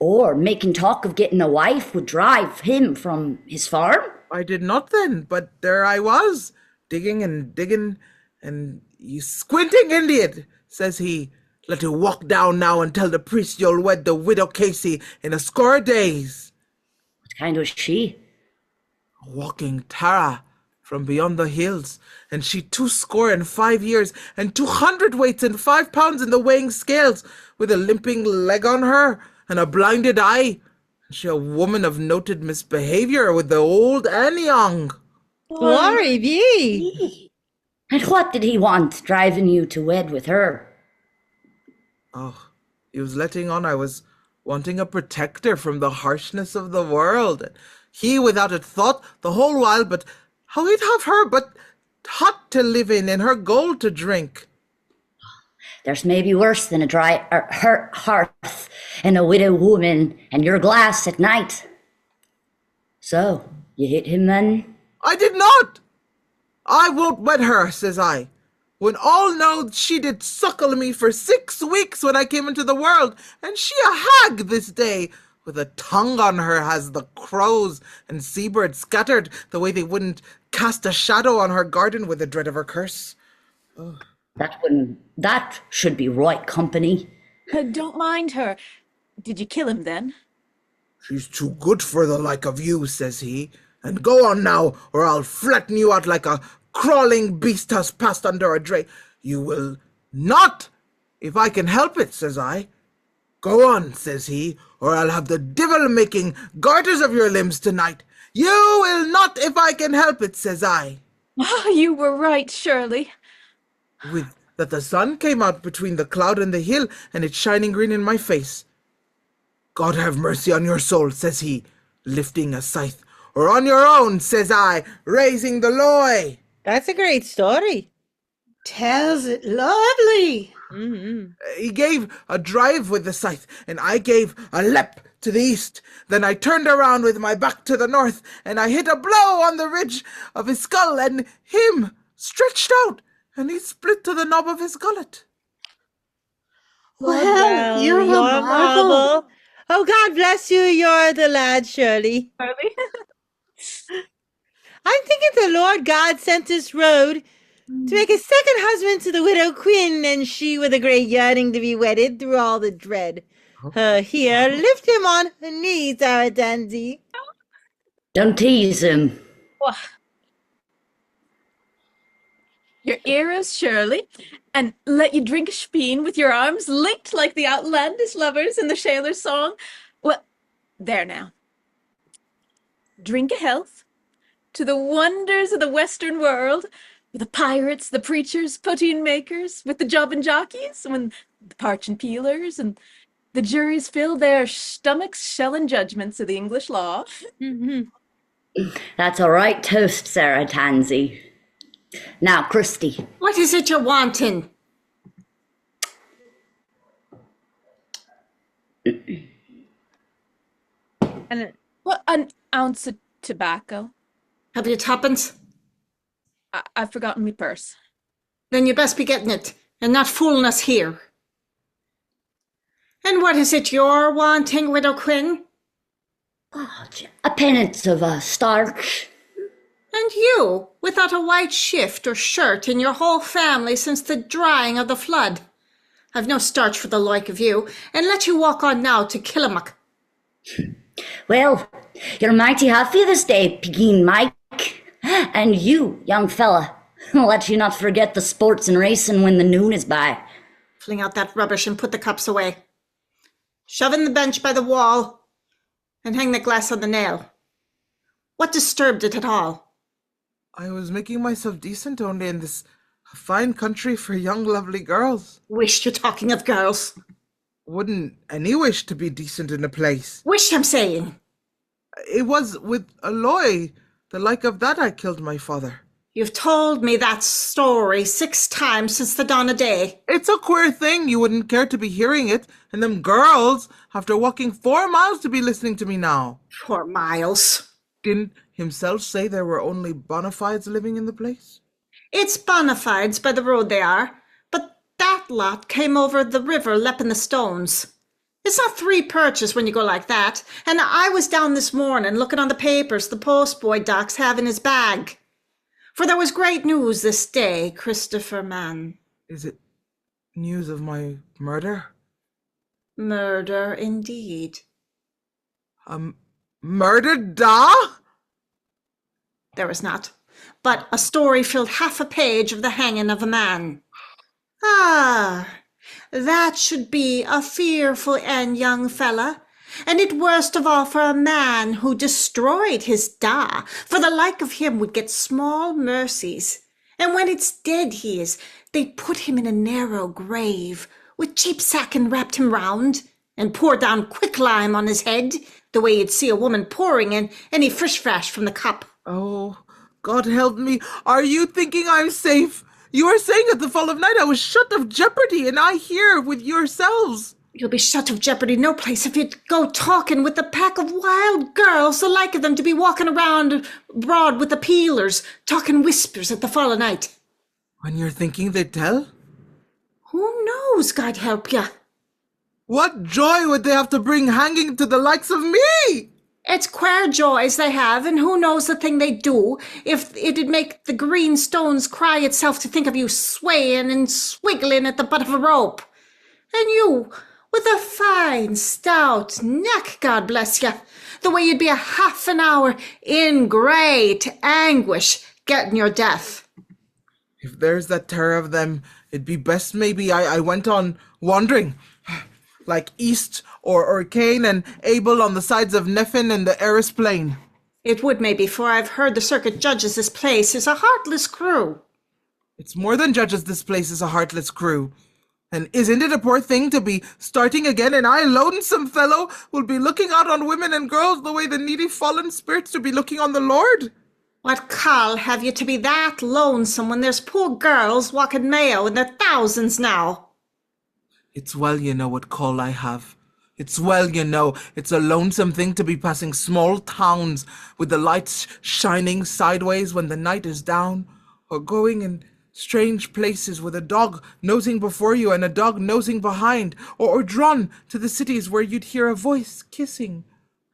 or making talk of getting a wife would drive him from his farm? I did not then, but there I was, digging, and you squinting Indian, says he. Let you walk down now and tell the priest you'll wed the widow Casey in a score of days. What kind was she? A walking Tara from beyond the hills, and she 25 years, and 200 weights and 5 pounds in the weighing scales, with a limping leg on her, and a blinded eye. And she a woman of noted misbehavior with the old and young. Glory be. And what did he want driving you to wed with her? Oh, he was letting on I was wanting a protector from the harshness of the world. He without a thought the whole while, but how he'd have her but hot to live in and her gold to drink. There's maybe worse than a dry hearth and a widow woman and your glass at night. So, you hit him then? I did not. I won't wed her, says I. When all know she did suckle me for 6 weeks when I came into the world, and she a hag this day, with a tongue on her has the crows and seabirds scattered, the way they wouldn't cast a shadow on her garden with the dread of her curse. Oh. That should be right company. Don't mind her. Did you kill him then? She's too good for the like of you, says he, and go on now, or I'll flatten you out like a crawling beast has passed under a dray. You will not, if I can help it, says I. Go on, says he, or I'll have the devil making garters of your limbs tonight. You will not, if I can help it, says I. Oh, you were right, Shirley. With that the sun came out between the cloud and the hill, and it's shining green in my face. God have mercy on your soul, says he, lifting a scythe. Or on your own, says I, raising the loy. That's a great story. Tells it lovely. He gave a drive with the scythe, and I gave a leap to the east. Then I turned around with my back to the north, and I hit a blow on the ridge of his skull, and him stretched out, and he split to the knob of his gullet. Well, you're a marvel. Oh, God bless you. You're the lad, Shirley. Shirley? I'm thinking the Lord God sent this road to make a second husband to the widow Quinn, and she with a great yearning to be wedded through all the dread. Here, lift him on her knees, our Tansey. Don't tease him. Well, your ears, Shirley, and let you drink a speen with your arms linked like the outlandish lovers in the Shaler's song. Well, there now. Drink a health to the wonders of the Western world, with the pirates, the preachers, poteen makers, with the jobbing jockeys, when the parchin' peelers, and the juries fill their stomachs shelling judgments of the English law. That's a right toast, Sarah Tansey. Now, Christy. What is it you're wanting? And Well, an ounce of tobacco. Have you tuppence? I've forgotten my purse. Then you best be getting it, and not fooling us here. And what is it you're wanting, Widow Quinn? A penance of starch. And you, without a white shift or shirt in your whole family since the drying of the flood. I've no starch for the like of you, and let you walk on now to Killamach. Well, you're mighty happy this day, PEGEEN Mike. And you, young fella, let you not forget the sports and racing when the noon is by. Fling out that rubbish and put the cups away. Shove in the bench by the wall, and hang the glass on the nail. What disturbed it at all? I was making myself decent only in this fine country for young lovely girls. Wish you're talking of girls. Wouldn't any wish to be decent in a place? Wish, I'm saying. It was with Aloy, the like of that I killed my father. You've told me that story 6 times since the dawn of day. It's a queer thing you wouldn't care to be hearing it, and them girls, after walking 4 miles to be listening to me now. 4 miles. Didn't himself say there were only bona fides living in the place? It's bona fides by the road they are, but that lot came over the river lepping the stones. It's not 3 perches when you go like that, and I was down this morning looking on the papers the postboy doc's have in his bag. For there was great news this day, Christopher man. Is it news of my murder? Murder indeed. Murder, da? There was not, but a story filled half a page of the hanging of a man. Ah, that should be a fearful end, young fella, and it worst of all for a man who destroyed his da, for the like of him would get small mercies, and when it's dead he is, they'd put him in a narrow grave, with cheap sacking wrapped him round, and pour down quicklime on his head, the way you'd see a woman pouring in any frish-frash from the cup. Oh, God help me. Are you thinking I'm safe? You were saying at the fall of night I was shut of jeopardy, and I here with yourselves. You'll be shut of jeopardy no place if you'd go talking with a pack of wild girls, the like of them to be walking around abroad with the peelers, talking whispers at the fall of night. When you're thinking they'd tell? Who knows, God help ya? What joy would they have to bring hanging to the likes of me? It's queer joys they have, and who knows the thing they'd do if it'd make the green stones cry itself to think of you swaying and swiggling at the butt of a rope. And you, with a fine, stout neck, God bless you, the way you'd be a half an hour in great anguish getting your death. If there's that terror of them, it'd be best maybe I went on wandering, like East or Cain and Abel on the sides of Nephin and the Eris Plain. It would maybe, for I've heard the circuit judges this place is a heartless crew. It's more than judges this place is a heartless crew. And isn't it a poor thing to be starting again, and I, lonesome fellow, will be looking out on women and girls the way the needy fallen spirits to be looking on the Lord? What call have you to be that lonesome when there's poor girls walking Mayo in their thousands now? It's well you know what call I have. It's well you know it's a lonesome thing to be passing small towns with the lights shining sideways when the night is down, or going in strange places with a dog nosing before you and a dog nosing behind, or drawn to the cities where you'd hear a voice kissing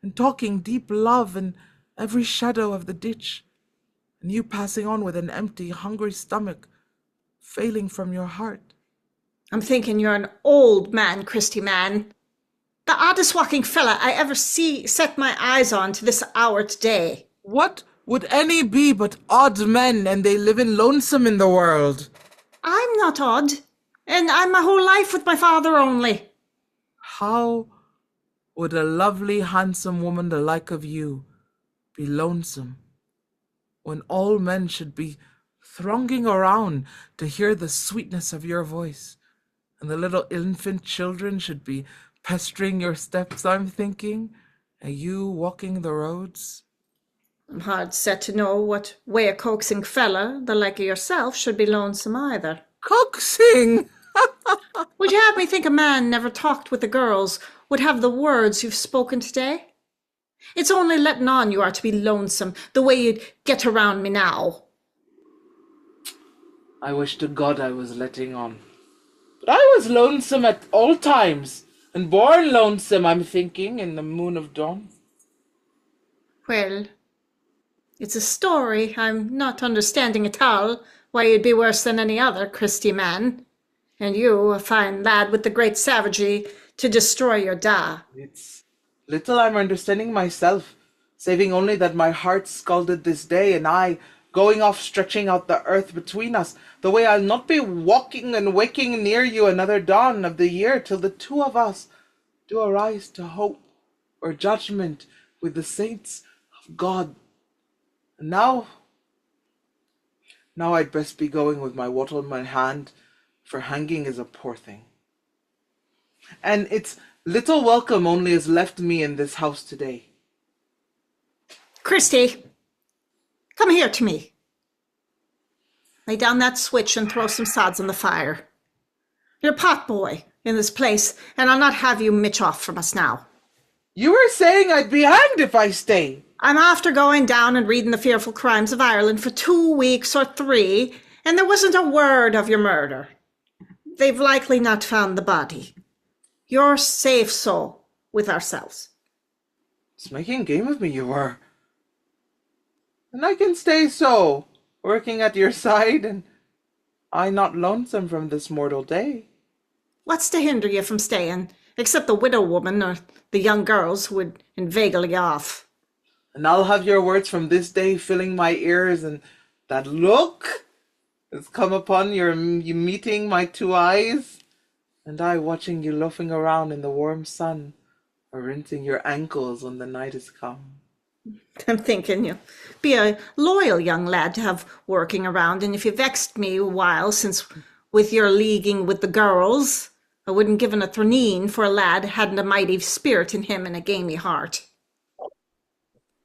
and talking deep love in every shadow of the ditch, and you passing on with an empty, hungry stomach, failing from your heart. I'm thinking you're an old man, Christy man. The oddest walking fella I ever set my eyes on to this hour today. What would any be but odd men, and they live in lonesome in the world? I'm not odd, and I'm my whole life with my father only. How would a lovely, handsome woman the like of you be lonesome, when all men should be thronging around to hear the sweetness of your voice, and the little infant children should be pestering your steps, I'm thinking, and you walking the roads? I'm hard set to know what way a coaxing fella, the like of yourself, should be lonesome either. Coaxing? Would you have me think a man never talked with the girls would have the words you've spoken today? It's only letting on you are to be lonesome, the way you'd get around me now. I wish to God I was letting on. But I was lonesome at all times, and born lonesome, I'm thinking, in the moon of dawn. Well, It's a story I'm not understanding at all, why you'd be worse than any other Christy man. And you, a fine lad with the great savagery to destroy your da. It's little I'm understanding myself, saving only that my heart scalded this day, and I, going off stretching out the earth between us, the way I'll not be walking and waking near you another dawn of the year till the two of us do arise to hope or judgment with the saints of God. And now I'd best be going with my wattle in my hand, for hanging is a poor thing. And it's little welcome only is left me in this house today. Christy, come here to me. Lay down that switch and throw some sods on the fire. You're pot boy in this place, and I'll not have you mitch off from us now. You were saying I'd be hanged if I stay. I'm after going down and reading the fearful crimes of Ireland for 2 weeks or 3, and there wasn't a word of your murder. They've likely not found the body. You're safe so with ourselves. It's making game of me, you were. And I can stay so, working at your side, and I not lonesome from this mortal day. What's to hinder you from staying, except the widow woman or the young girls who would inveigle you off? And I'll have your words from this day filling my ears, and that look has come upon you meeting my 2 eyes, and I watching you loafing around in the warm sun, or rinsing your ankles when the night is come. I'm thinking you be a loyal young lad to have working around, and if you vexed me a while since with your leaguing with the girls, I wouldn't give a thraneen for a lad hadn't a mighty spirit in him and a gamey heart.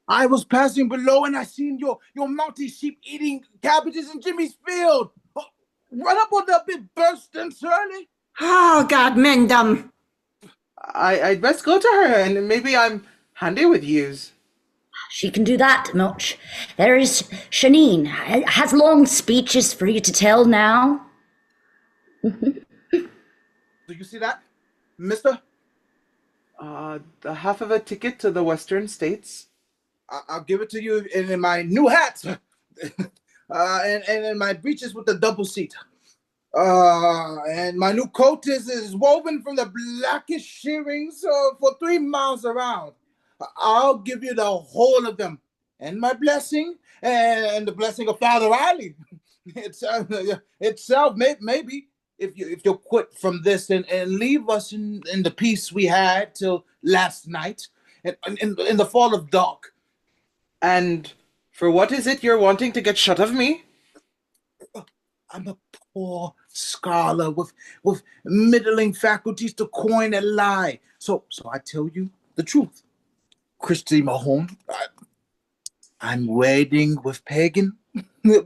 I was passing below and I seen your mounty sheep eating cabbages in Jimmy's field. Oh, run up on that bit bursting, Shirley. Oh, God mend them. I'd best go to her, and maybe I'm handy with yous. She can do that much. There's Shanine. Has long speeches for you to tell now. Do you see that, mister? The half of a ticket to the Western States. I'll give it to you in my new hat. And in my breeches with the double seat. And my new coat is woven from the blackest shearings for 3 miles around. I'll give you the whole of them, and my blessing, and the blessing of Father Riley. Itself, maybe, if you'll quit from this and leave us in the peace we had till last night, in the fall of dark. And for what is it you're wanting to get shut of me? I'm a poor scholar with middling faculties to coin a lie. So I tell you the truth. Christy Mahon, I'm wedding with PEGEEN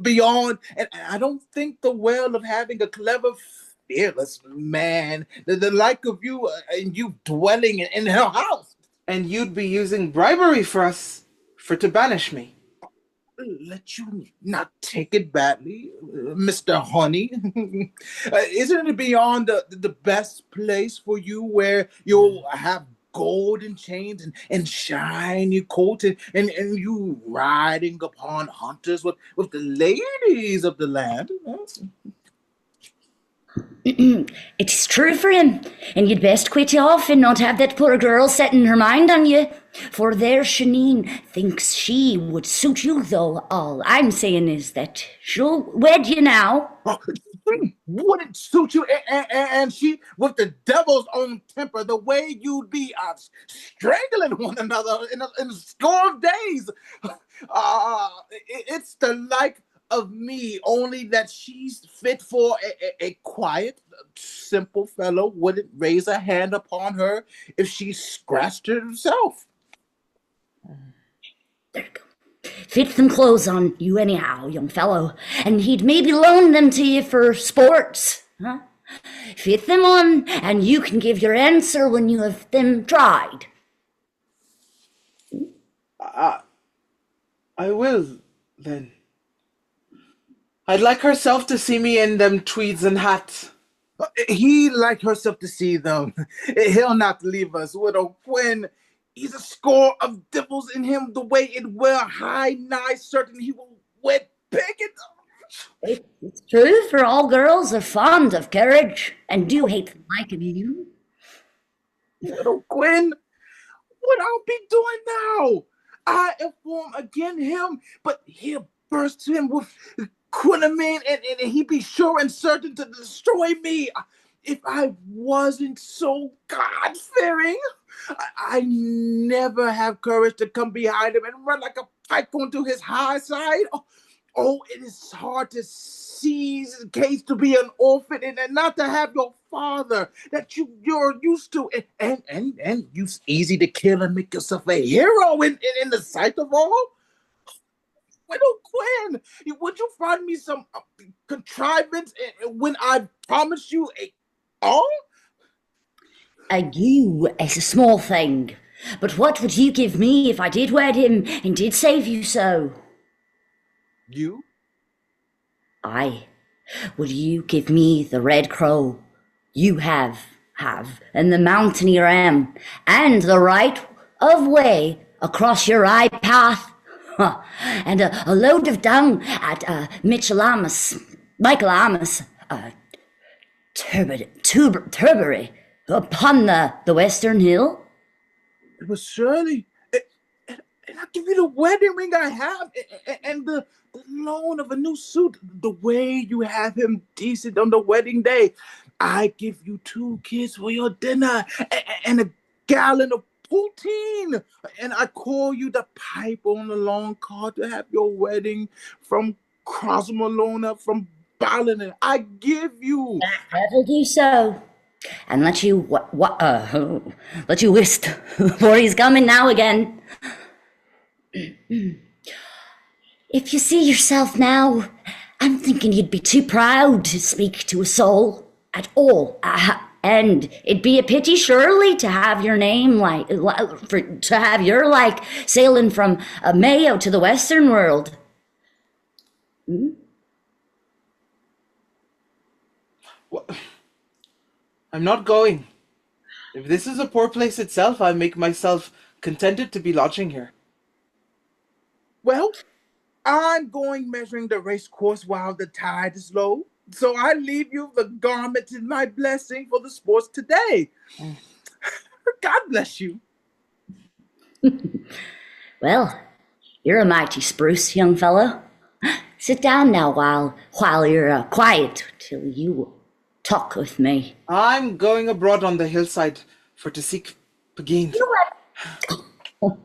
beyond, and I don't think the well of having a clever, fearless man, the like of you, and you dwelling in her house. And you'd be using bribery for to banish me. Let you not take it badly, Mr. Honey. Isn't it beyond the best place for you where you'll have golden chains and shiny coat and you riding upon hunters with the ladies of the land? It's true for him, and you'd best quit off and not have that poor girl setting her mind on you. For there Shanine thinks she would suit you, though all I'm saying is that she'll wed you now. Wouldn't suit you, and she, with the devil's own temper, the way you'd be strangling one another in a score of days. It's the like of me, only that she's fit for a quiet, simple fellow wouldn't raise a hand upon her if she scratched herself. There you go. Fit them clothes on you anyhow, young fellow, and he'd maybe loan them to you for sports, huh? Fit them on, and you can give your answer when you have them tried. I will, then. I'd like herself to see me in them tweeds and hats. He'd like herself to see them. He'll not leave us, widow QUIN. He's a score of devils in him, the way it were high nigh certain he will wed Piggin. It's true, for all girls are fond of courage and do hate the like of you. Little Quinn, what I'll be doing now? I inform again him, but he'll burst him with Ghitelman, and he be sure and certain to destroy me. If I wasn't so God-fearing, I never have courage to come behind him and run like a pike onto his high side. Oh, it is hard to seize his case to be an orphan and not to have your father that you're used to. And you're easy to kill and make yourself a hero in the sight of all. Widow Quinn, would you find me some contrivance when I promise you all? You is a small thing, but what would you give me if I did wed him and did save you so? You? Aye. Would you give me the red crow you have, and the mountain realm, and the right of way across your eye path, and a load of dung at Michael Turbury upon the western hill? It was surely, and I'll give you the wedding ring I have, and the loan of a new suit, the way you have him decent on the wedding day. I give you 2 kids for your dinner, and a gallon of poutine, and I call you the pipe on the long car to have your wedding from Crossmalona, from Ballin. I give you. I will do so, and let you whist, for he's coming now again. If you see yourself now, I'm thinking you'd be too proud to speak to a soul at all. And it'd be a pity, surely, to have your name to have your sailing from Mayo to the Western world. Well, I'm not going. If this is a poor place itself, I make myself contented to be lodging here. Well, I'm going measuring the race course while the tide is low. So I leave you the garment and my blessing for the sports today. God bless you. Well, you're a mighty spruce, young fellow. Sit down now while you're quiet till you talk with me. I'm going abroad on the hillside to seek PEGEEN.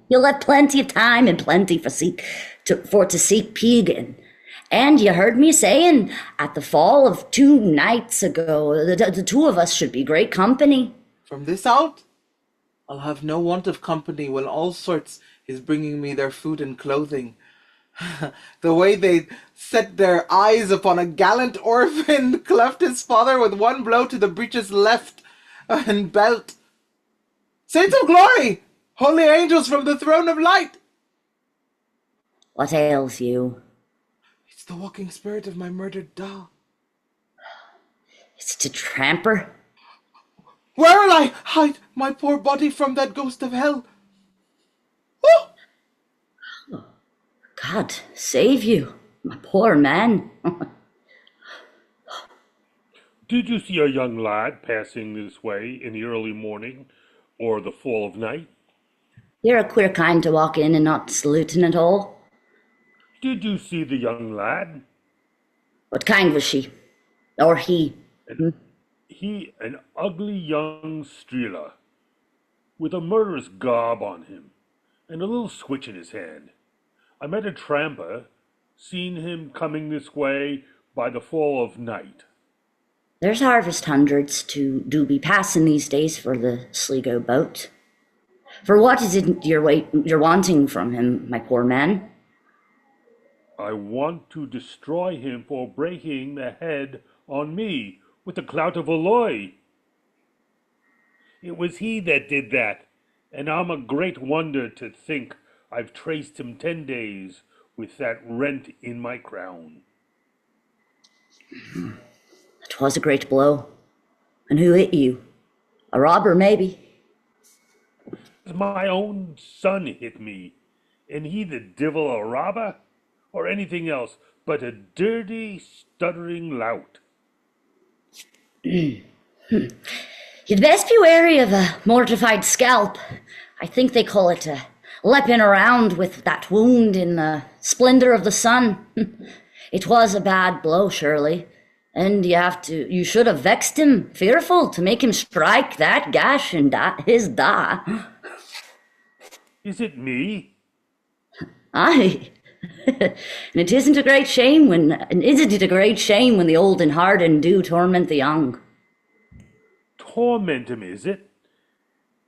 You'll have plenty of time and plenty to seek PEGEEN. And you heard me saying at the fall of 2 nights ago, the 2 of us should be great company. From this out, I'll have no want of company when all sorts is bringing me their food and clothing. The way they set their eyes upon a gallant orphan, cleft his father with 1 blow to the breeches left and belt. Saints of glory! Holy angels from the throne of light! What ails you? It's the walking spirit of my murdered da. It's to tramper? Where will I hide my poor body from that ghost of hell? Oh! God save you, my poor man. Did you see a young lad passing this way in the early morning or the fall of night? You're a queer kind to walk in and not saluting at all. Did you see the young lad? What kind was she? Or he? An ugly young streeler, with a murderous gob on him, and a little switch in his hand. I met a tramper, seen him coming this way by the fall of night. There's harvest hundreds to do be passing these days for the Sligo boat. For what is it you're wanting from him, my poor man? I want to destroy him for breaking the head on me with the clout of alloy. It was he that did that, and I'm a great wonder to think I've traced him 10 days with that rent in my crown. It was a great blow. And who hit you? A robber, maybe? My own son hit me, and he the divil a robber, or anything else but a dirty, stuttering lout. You'd best be wary of a mortified scalp. I think they call it leaping around with that wound in the splendor of the sun. It was a bad blow, surely, and you should have vexed him, fearful to make him strike that gash in his da. Is it me? Aye. And isn't it a great shame when the old and hardened do torment the young? Torment him, is it?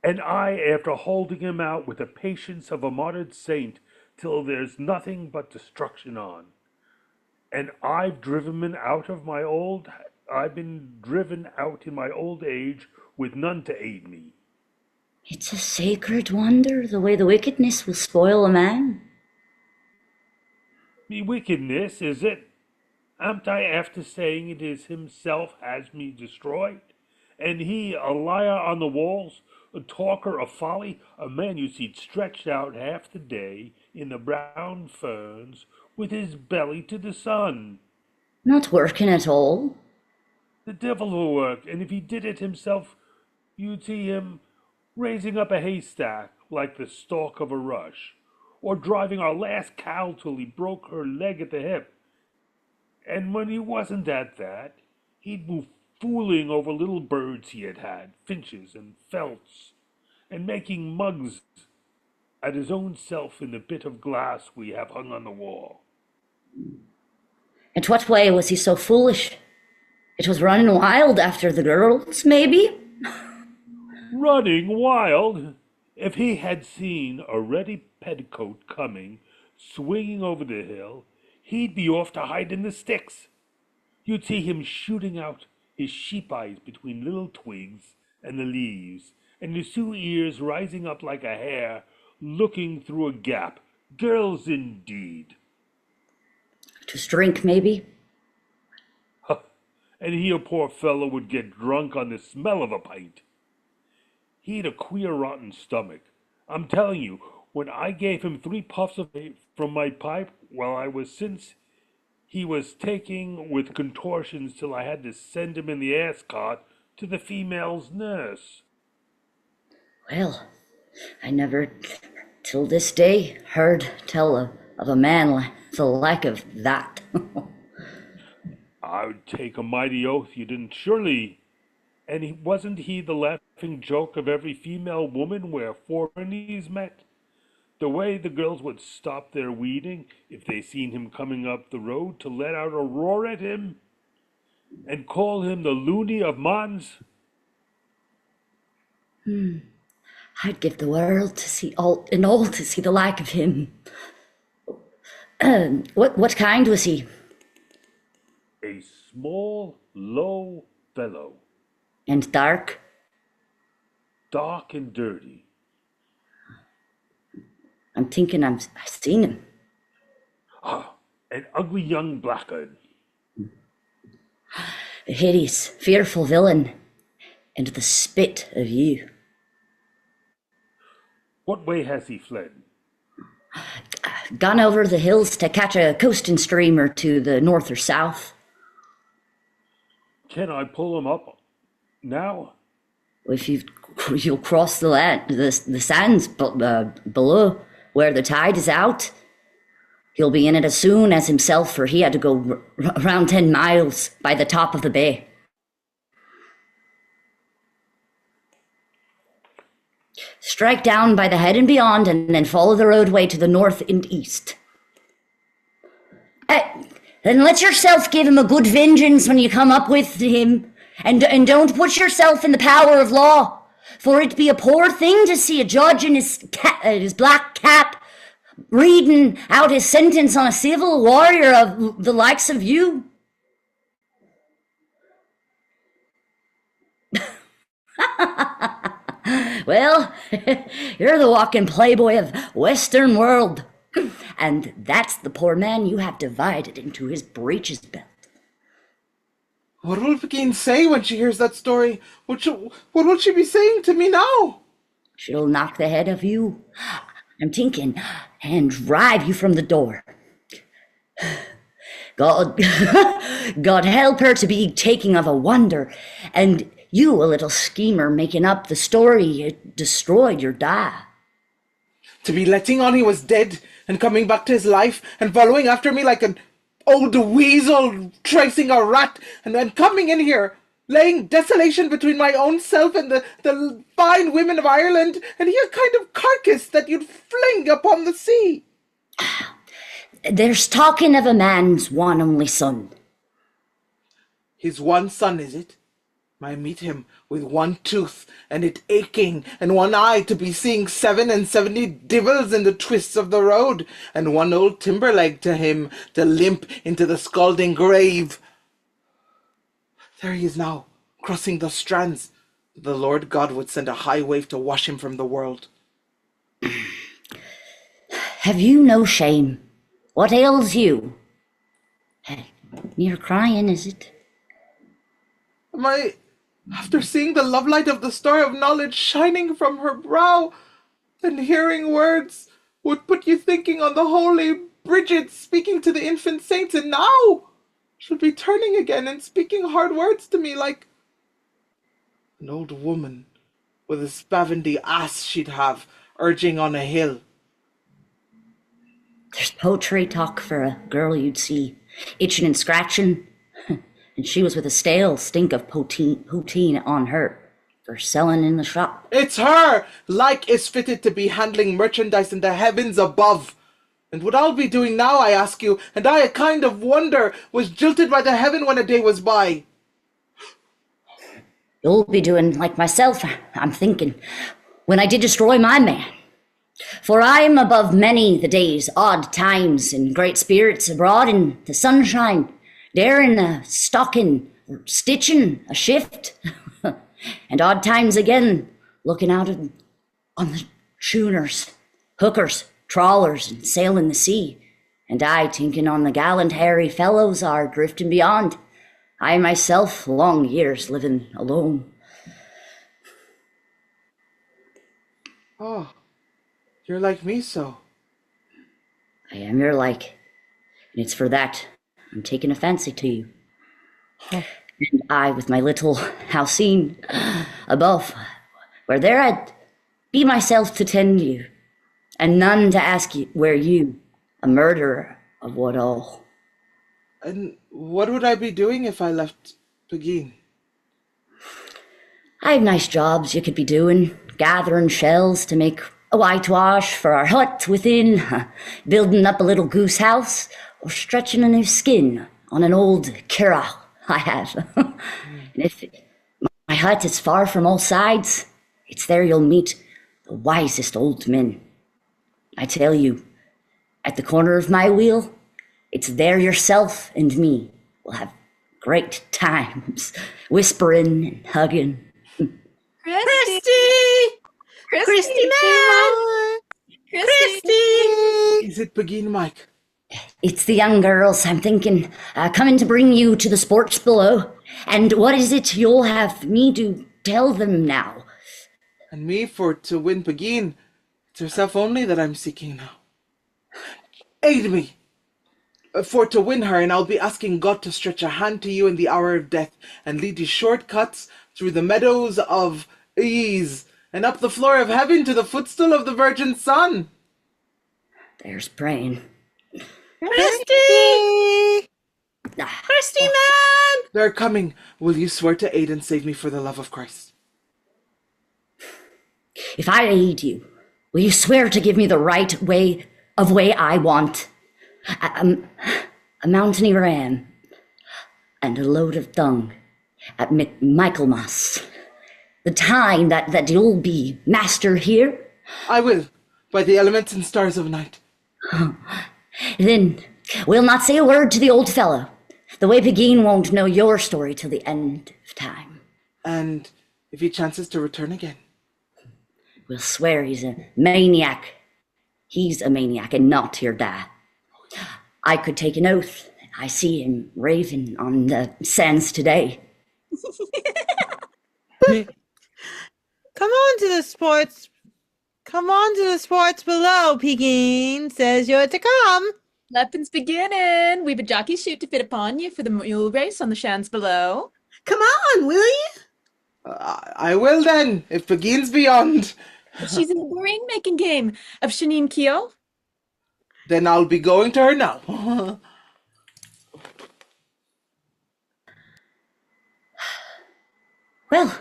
And I, after holding him out with the patience of a martyred saint till there's nothing but destruction on. And I've been driven out in my old age with none to aid me. It's a sacred wonder the way the wickedness will spoil a man. Me wickedness, is it? Am't I after saying it is himself has me destroyed? And he, a liar on the walls, a talker of folly, a man you see stretched out half the day in the brown ferns with his belly to the sun. Not working at all? The devil will work, and if he did it himself, you'd see him raising up a haystack like the stalk of a rush, or driving our last cow till he broke her leg at the hip. And when he wasn't at that, he'd move fooling over little birds he had, finches and felts, and making mugs at his own self in the bit of glass we have hung on the wall. In what way was he so foolish? It was running wild after the girls, maybe? Running wild? If he had seen a ready petticoat coming, swinging over the hill, he'd be off to hide in the sticks. You'd see him shooting out his sheep eyes between little twigs and the leaves, and his 2 ears rising up like a hare, looking through a gap. Girls indeed. To drink, maybe? And he, a poor fellow, would get drunk on the smell of a pint. He'd a queer rotten stomach. I'm telling you, when I gave him 3 puffs from my pipe, since he was taking with contortions till I had to send him in the ass cart to the female's nurse. Well, I never, till this day, heard tell of a man the like of that. I would take a mighty oath you didn't, surely. And wasn't he the laughing joke of every female woman where foreigners met? The way the girls would stop their weeding if they seen him coming up the road to let out a roar at him and call him the loony of Mons. I'd give the world to see all to see the like of him. What kind was he? A small, low fellow. And dark? Dark and dirty. I'm thinking I've seen him. An ugly young blackguard. A hideous, fearful villain, and the spit of you. What way has he fled? Gone over the hills to catch a coasting steamer to the north or south. Can I pull him up now? If you'll cross the sands below where the tide is out, he'll be in it as soon as himself, for he had to go around 10 miles by the top of the bay. Strike down by the head and beyond, and then follow the roadway to the north and east. Then let yourself give him a good vengeance when you come up with him, and don't put yourself in the power of law, for it be a poor thing to see a judge in his black cap reading out his sentence on a civil warrior of the likes of you. Well, you're the walking playboy of Western world, and that's the poor man you have divided into his breeches belt. What will PEGEEN say when she hears that story? What will she be saying to me now? She'll knock the head off you, I'm thinking, and drive you from the door. God, God help her to be taking of a wonder, and you a little schemer making up the story you destroyed your dad. To be letting on he was dead and coming back to his life and following after me like an old weasel tracing a rat, and then coming in here, laying desolation between my own self and the fine women of Ireland, and he a kind of carcass that you'd fling upon the sea. There's talking of a man's one only son. His one son, is it? I meet him with one tooth and it aching, and one eye to be seeing 77 divils in the twists of the road, and one old timber leg to him to limp into the scalding grave. There he is now, crossing the strands. The Lord God would send a high wave to wash him from the world. Have you no shame? What ails you? You're crying, is it? After seeing the love light of the star of knowledge shining from her brow, and hearing words would put you thinking on the holy Bridget speaking to the infant saints, and now should be turning again and speaking hard words to me like an old woman with a spavindy ass she'd have urging on a hill. There's poetry talk for a girl you'd see itching and scratching, and she was with a stale stink of poutine on her for selling in the shop. It's her, like is fitted to be handling merchandise in the heavens above. And what I'll be doing now, I ask you, and I a kind of wonder, was jilted by the heaven when a day was by. You'll be doing like myself, I'm thinking, when I did destroy my man. For I am above many the days, odd times, and great spirits abroad in the sunshine, daring a stocking, or stitching a shift, and odd times again, looking out on the tuners, hookers, trawlers, and sailing the sea, and I thinking on the gallant hairy fellows are drifting beyond. I myself long years living alone. Oh, you're like me so. I am your like, and it's for that I'm taking a fancy to you. And I with my little houseen above, where there I'd be myself to tend you, and none to ask you where you, a murderer of what all. And what would I be doing if I left PEGEEN? I have nice jobs you could be doing, gathering shells to make a whitewash for our hut within, building up a little goose house, or stretching a new skin on an old KEOUGH I have. And if my hut is far from all sides, it's there you'll meet the wisest old men. I tell you, at the corner of my wheel, it's there yourself and me will have great times, whispering and hugging. Christy! Christy, man! Christy! Is it PEGEEN, Mike? It's the young girls, I'm thinking, coming to bring you to the sports below. And what is it you'll have me to tell them now? And me for to win PEGEEN. It's herself only that I'm seeking now. Aid me! For to win her, and I'll be asking God to stretch a hand to you in the hour of death, and lead you shortcuts through the meadows of ease, and up the floor of heaven to the footstool of the Virgin Son. There's praying. Christy! Christy, man! They're coming. Will you swear to aid and save me for the love of Christ? If I aid you, will you swear to give me the right way I want? A mountainy ram and a load of dung at Michaelmas. The time that you'll be master here? I will, by the elements and stars of night. Then we'll not say a word to the old fellow. The way PEGEEN won't know your story till the end of time. And if he chances to return again? We'll swear he's a maniac. He's a maniac and not your dad. I could take an oath. I see him raving on the sands today. Come on to the sports Come on to the sports below, PEGEEN says you're to come. Lessons beginning. We've a jockey shoot to fit upon you for the mule race on the shands below. Come on, will you? I will then, if PEGEEN's beyond. She's in the ring-making game of KEOUGH. Then I'll be going to her now. Well,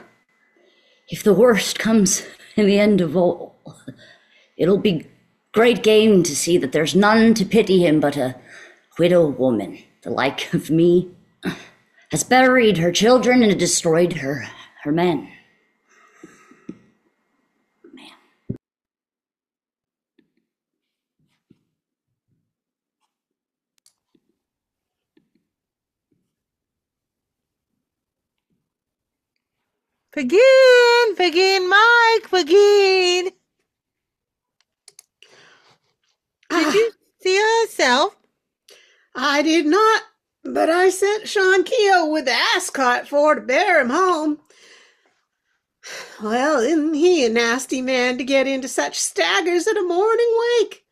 if the worst comes in the end of all, it'll be great game to see that there's none to pity him but a widow woman, the like of me, has buried her children and destroyed her men. PEGEEN, Mike, PEGEEN. Did you see her herself? I did not, but I sent Sean KEOUGH with the ass cart for to bear him home. Well, isn't he a nasty man to get into such staggers at a morning wake?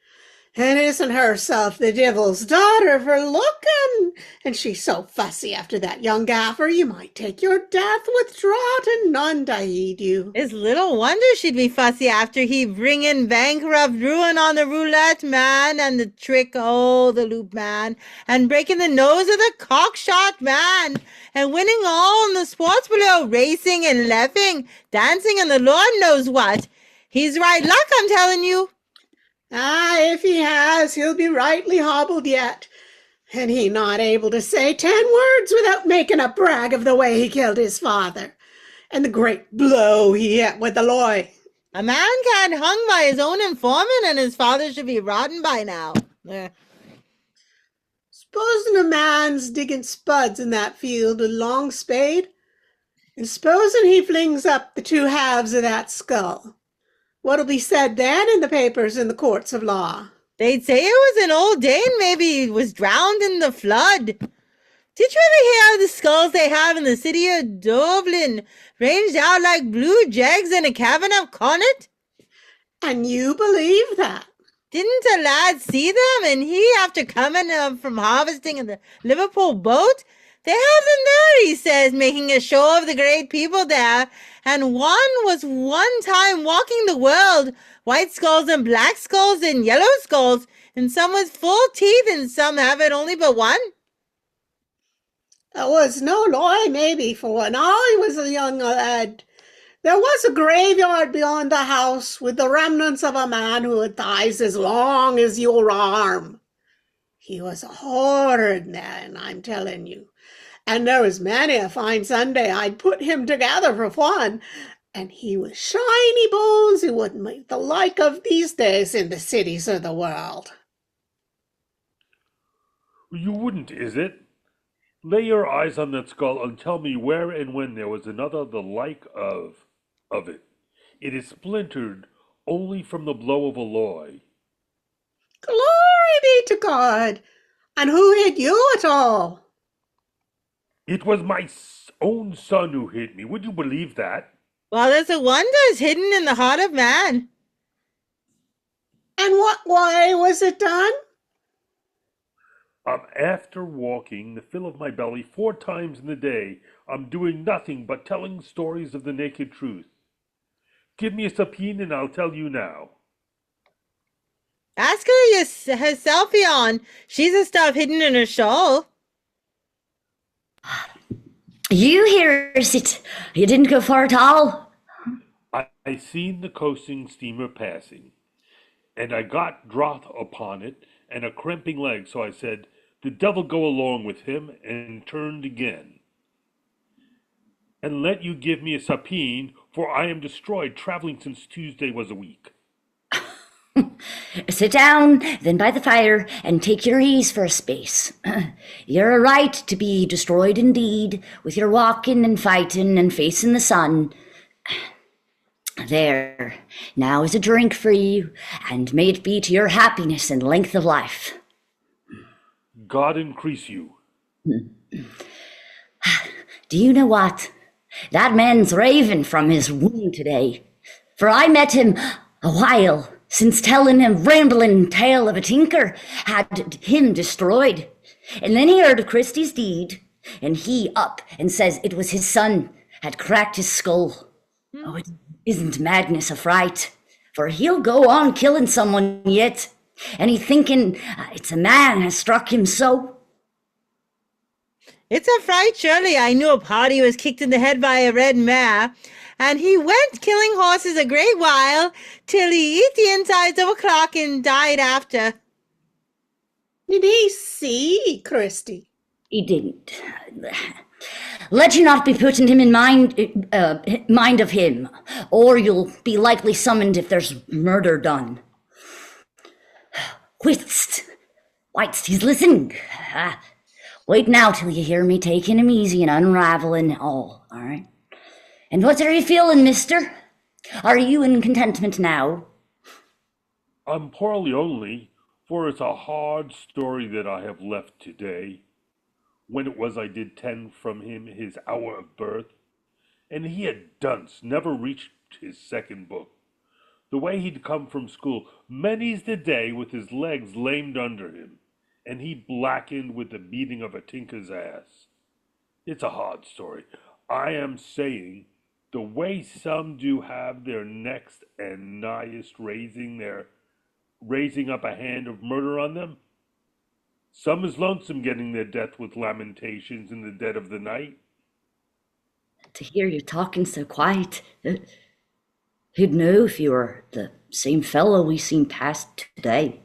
And isn't herself the devil's daughter for looking? And she's so fussy after that young gaffer, you might take your death with draught and none to heed you. It's little wonder she'd be fussy after he bring in bankrupt ruin on the roulette man and the trick, the loop man, and breaking the nose of the cockshot man, and winning all in the sports below, racing and leffing, dancing and the Lord knows what. He's right luck, I'm telling you. Ah, if he has, he'll be rightly hobbled yet. And he not able to say 10 words without making a brag of the way he killed his father, and the great blow he hit with the loy. A man can't hung by his own informant, and his father should be rotten by now. Supposing a man's digging spuds in that field with a long spade, and supposing he flings up the 2 halves of that skull, what'll be said then in the papers in the courts of law? They'd say it was an old Dane, maybe he was drowned in the flood. Did you ever hear of the skulls they have in the city of Dublin, ranged out like blue jags in a cavern of Connaught? And you believe that? Didn't a lad see them, and he, after coming from harvesting in the Liverpool boat? They have them there, he says, making a show of the great people there. And one was one time walking the world, white skulls and black skulls and yellow skulls, and some with full teeth and some have it only but one. There was no lie, maybe, for when I was a young lad. There was a graveyard beyond the house with the remnants of a man who had thighs as long as your arm. He was a horrid man, I'm telling you. And there was many a fine Sunday I'd put him together for fun, and he was shiny bones who wouldn't make the like of these days in the cities of the world. You wouldn't, is it? Lay your eyes on that skull and tell me where and when there was another the like of it. It is splintered only from the blow of a loy. Glory be to God! And who hit you at all? It was my own son who hit me. Would you believe that? Well, there's a wonder is hidden in the heart of man. And what way was it done? After walking the fill of my belly 4 times in the day, I'm doing nothing but telling stories of the naked truth. Give me a sapine and I'll tell you now. Ask her herself, Jan. She's a stuff hidden in her shawl. You hear it. You didn't go far at all. I seen the coasting steamer passing, and I got draught upon it and a cramping leg, so I said, the devil go along with him, and turned again. And let you give me a sapine, for I am destroyed, traveling since Tuesday was a week. Sit down, then by the fire, and take your ease for a space. You're a right to be destroyed indeed, with your walking and fighting and facing the sun. There, now is a drink for you, and may it be to your happiness and length of life. God increase you. Do you know what? That man's raving from his wound today. For I met him a while since telling a rambling tale of a tinker had him destroyed. And then he heard of Christy's deed, and he up and says it was his son had cracked his skull. Oh, it isn't madness a fright, for he'll go on killing someone yet, and he thinking it's a man has struck him so. It's a fright, surely. I knew a party was kicked in the head by a red mare, and he went killing horses a great while, till he eat the insides of a clock and died after. Did he see Christy? He didn't. Let you not be putting him in mind of him, or you'll be likely summoned if there's murder done. Whilst he's listening. Wait now till you hear me taking him easy and unraveling all right? And what are you feeling, mister? Are you in contentment now? I'm poorly only, for it's a hard story that I have left today. When it was I did tend from him his hour of birth, and he had dunce never reached his second book. The way he'd come from school, many's the day with his legs lamed under him, and he blackened with the beating of a tinker's ass. It's a hard story. I am saying, the way some do have their next and nighest raising up a hand of murder on them. Some is lonesome getting their death with lamentations in the dead of the night. To hear you talking so quiet, who'd know if you were the same fellow we seen past today?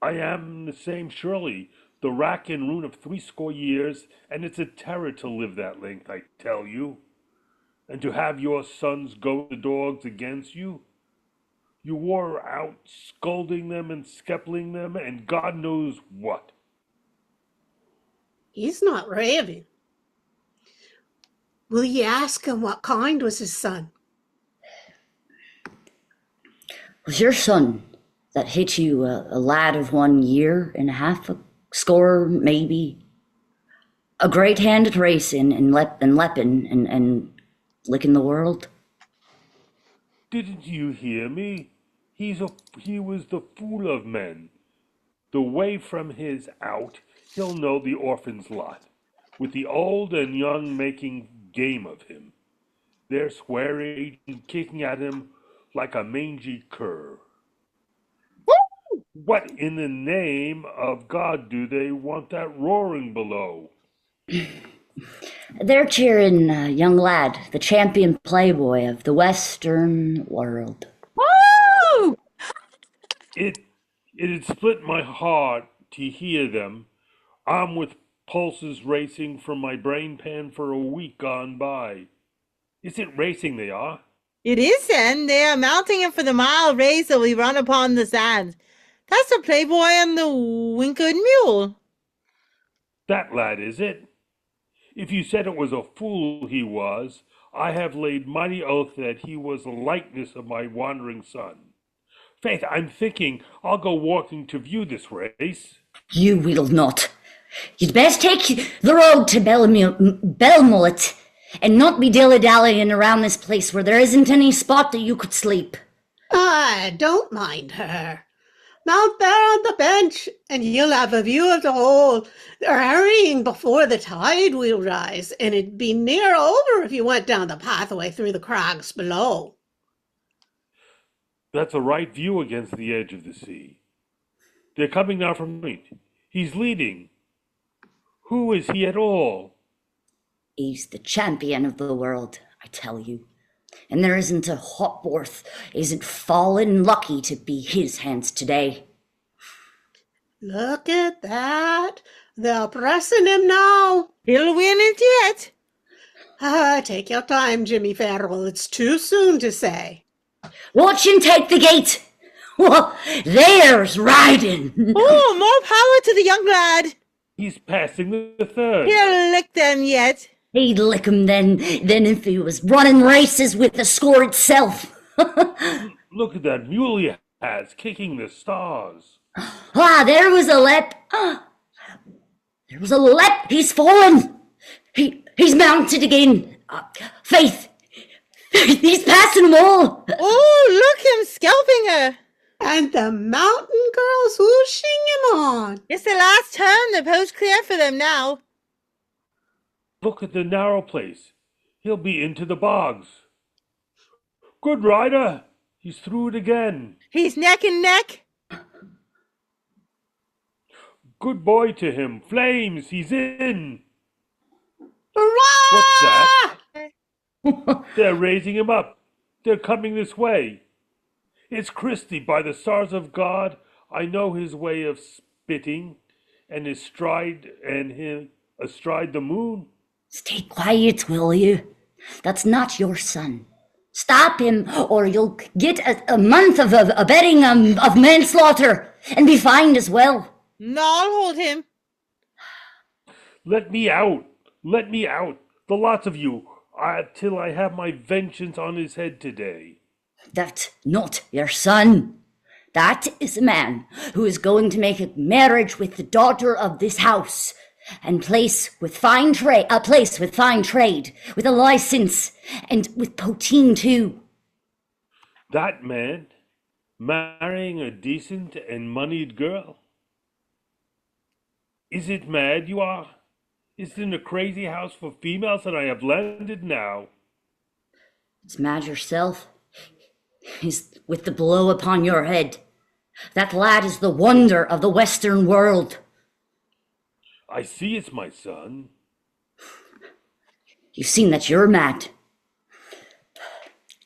I am the same, surely, the rack and ruin of 80 years, and it's a terror to live that length, I tell you. And to have your sons go the dogs against you. You wore out scolding them and skeppling them, and God knows what. He's not raving. Will ye ask him what kind was his son? Was your son that hit you a lad of 1 year and a half, a score maybe? A great hand at racing and lepping and licking the world? Didn't you hear me? He was the fool of men. The way from his out, he'll know the orphan's lot, with the old and young making game of him. They're swearing and kicking at him like a mangy cur. Woo! What in the name of God do they want that roaring below? They're cheering young lad, the champion playboy of the Western world. Woo! It'd split my heart to hear them. I'm with pulses racing from my brain pan for a week gone by. Is it racing they are? It is, then. They are mounting him for the mile race that we run upon the sands. That's the Playboy and the Winkered Mule. That lad, is it? If you said it was a fool he was, I have laid mighty oath that he was the likeness of my wandering son. Faith, I'm thinking I'll go walking to view this race. You will not. You'd best take the road to Belmullet and not be dilly-dallying around this place where there isn't any spot that you could sleep. Don't mind her. Mount there on the bench, and you'll have a view of the whole. They're hurrying before the tide will rise, and it'd be near over if you went down the pathway through the crags below. That's a right view against the edge of the sea. They're coming now from right. He's leading. Who is he at all? He's the champion of the world, I tell you. And there isn't a Hopworth isn't fallen lucky to be his hands today. Look at that. They're pressing him now. He'll win it yet. Take your time, Jimmy Farrell. It's too soon to say. Watch him take the gate. Well, there's riding. Oh, more power to the young lad. He's passing the third. He'll lick them yet. He'd lick him then if he was running races with the score itself. Look at that mule he has, kicking the stars. There was a lep. There was a lep. He's fallen. He's mounted again. Faith, He's passing them all. Oh, look him scalping her. And the mountain girls whooshing him on. It's the last turn. The post clear for them now. Look at the narrow place. He'll be into the bogs. Good rider. He's through it again. He's neck and neck. Good boy to him. Flames, he's in. Hurrah! What's that? They're raising him up. They're coming this way. It's Christy, by the stars of God. I know his way of spitting, and his stride, and him astride the moon. Stay quiet, will you? That's not your son. Stop him, or you'll get a month of abetting of manslaughter, and be fined as well. No, I'll hold him. Let me out. Let me out. The lots of you. Till I have my vengeance on his head today. That's not your son. That is a man who is going to make a marriage with the daughter of this house, and place with fine trade, with a license, and with poteen too. That man marrying a decent and moneyed girl? Is it mad you are? Is it in a crazy house for females that I have landed now? It's mad yourself. He's with the blow upon your head. That lad is the wonder of the Western world. I see it's my son. You've seen that you're mad.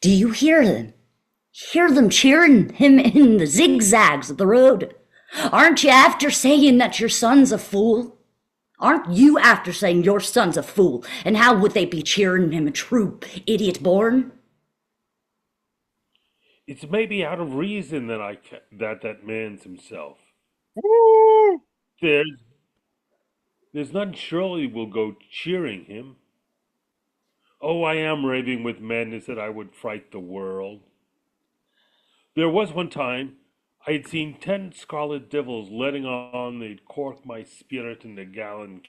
Do you hear them? Hear them cheering him in the zigzags of the road? Aren't you after saying that your son's a fool? Aren't you after saying your son's a fool? And how would they be cheering him a true idiot born? It's maybe out of reason that that man's himself. There's none surely will go cheering him. Oh, I am raving with madness that I would fright the world. There was one time I had seen 10 scarlet devils letting on they'd cork my spirit in the gallon.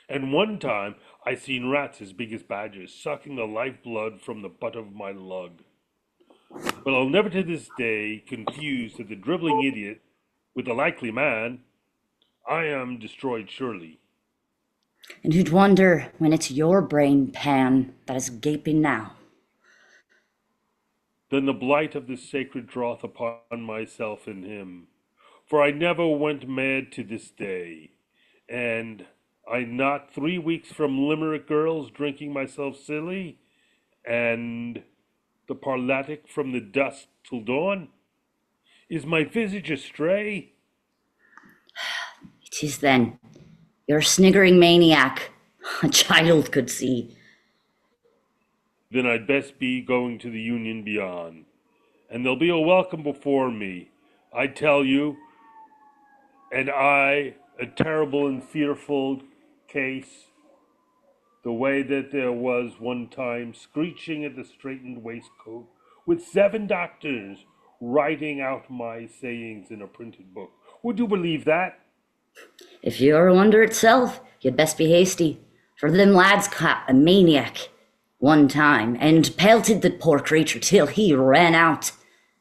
And one time I seen rats as big as badgers sucking the lifeblood from the butt of my lug. But I'll never to this day confuse the dribbling idiot with the likely man. I am destroyed surely. And who'd wonder when it's your brain pan that is gaping now? Then the blight of the sacred draweth upon myself and him. For I never went mad to this day, and I not 3 weeks from Limerick girls drinking myself silly, and the parlatic from the dusk till dawn? Is my visage astray? It is then. You're a sniggering maniac. A child could see. Then I'd best be going to the Union beyond, and there'll be a welcome before me, I tell you, and I, a terrible and fearful case, the way that there was one time screeching at the straitened waistcoat, with 7 doctors writing out my sayings in a printed book. Would you believe that? If you're a wonder itself, you'd best be hasty, for them lads caught a maniac one time, and pelted the poor creature till he ran out,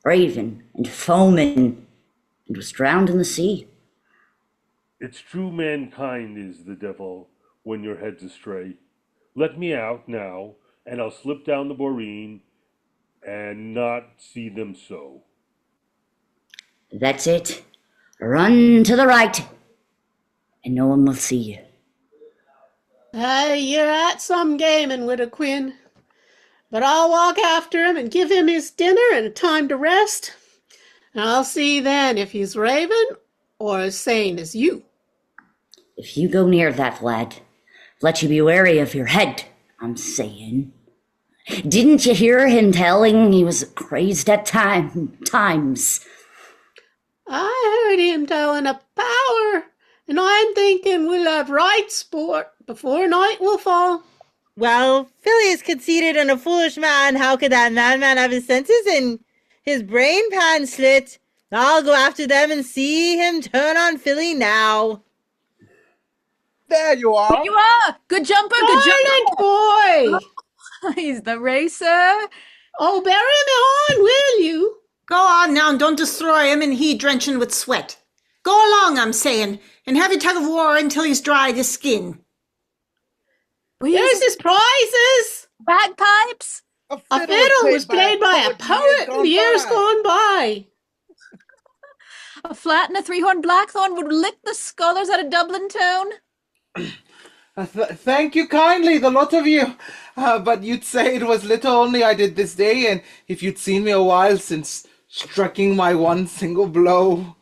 raving and foaming, and was drowned in the sea. It's true mankind is the devil when your head's astray. Let me out now, and I'll slip down the boreen and not see them so. That's it. Run to the right, and no one will see you. You're at some gaming, Widow Quinn. But I'll walk after him and give him his dinner and a time to rest. And I'll see then if he's raving or as sane as you. If you go near that lad, let you be wary of your head, I'm saying. Didn't you hear him telling he was crazed at times? I heard him telling a power, and I'm thinking we'll have right sport before night will fall. Well, Philly is conceited and a foolish man. How could that madman have his senses and his brain pan slit? I'll go after them and see him turn on Philly now. There you are. There you are! Good jumper, good Silent jumper! boy! He's the racer. Oh, bury him on, will you? Go on now and don't destroy him and he drenching with sweat. Go along, I'm saying, and have your tug of war until he's dried his skin. There's his prizes. Bagpipes. A fiddle was played by a poet in years gone by. A flat and a three-horned blackthorn would lick the scholars out of Dublin town. Thank you kindly, the lot of you. But you'd say it was little only I did this day, and if you'd seen me a while since striking my one single blow.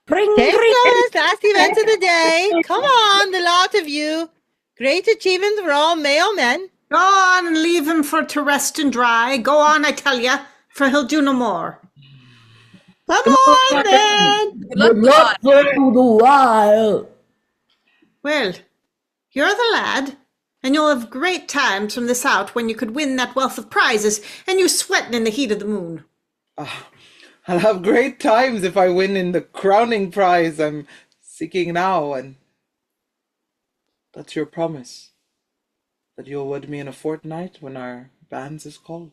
Bring Yes, last event of the day. Come on, the lot of you. Great achievement for all male men. Go on and leave him for to rest and dry. Go on, I tell you, for he'll do no more. Come on, then. Good luck through the while. Well, you're the lad, and you'll have great times from this out when you could win that wealth of prizes, and you sweating in the heat of the moon. I'll have great times if I win in the crowning prize I'm seeking now, and that's your promise, that you'll wed me in a fortnight when our banns is called.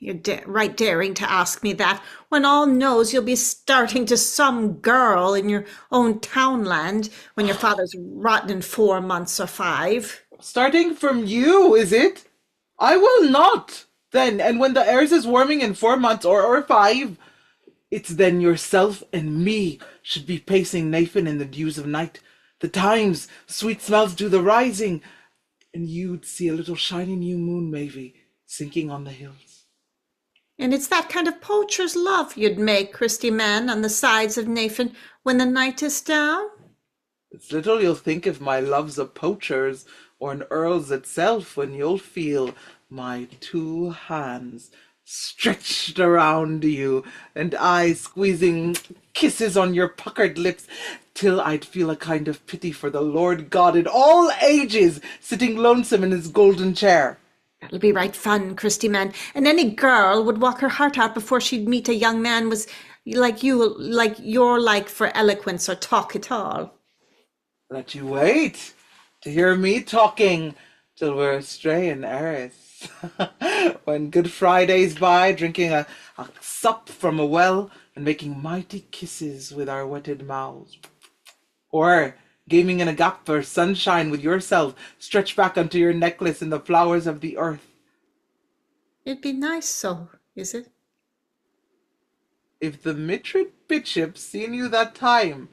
You're right daring to ask me that, when all knows you'll be starting to some girl in your own townland when your father's rotten in 4 months or 5. Starting from you, is it? I will not, then, and when the airs is warming in 4 months or 5, it's then yourself and me should be pacing Nathan in the dews of night. The times, sweet smells do the rising, and you'd see a little shiny new moon, maybe, sinking on the hills. And it's that kind of poacher's love you'd make, Christy man, on the sides of Nathan when the night is down? It's little you'll think if my love's a poacher's or an earl's itself when you'll feel my 2 hands stretched around you and I squeezing kisses on your puckered lips till I'd feel a kind of pity for the Lord God in all ages sitting lonesome in his golden chair. That'll be right fun, Christy man, and any girl would walk her heart out before she'd meet a young man was like you, like you're like for eloquence or talk at all. Let you wait to hear me talking till we're astray in Eris. When Good Friday's by, drinking a sup from a well and making mighty kisses with our wetted mouths. Or gaming in a gap for sunshine with yourself stretched back onto your necklace in the flowers of the earth. It'd be nice so, is it? If the Mitrid Bishops seen you that time,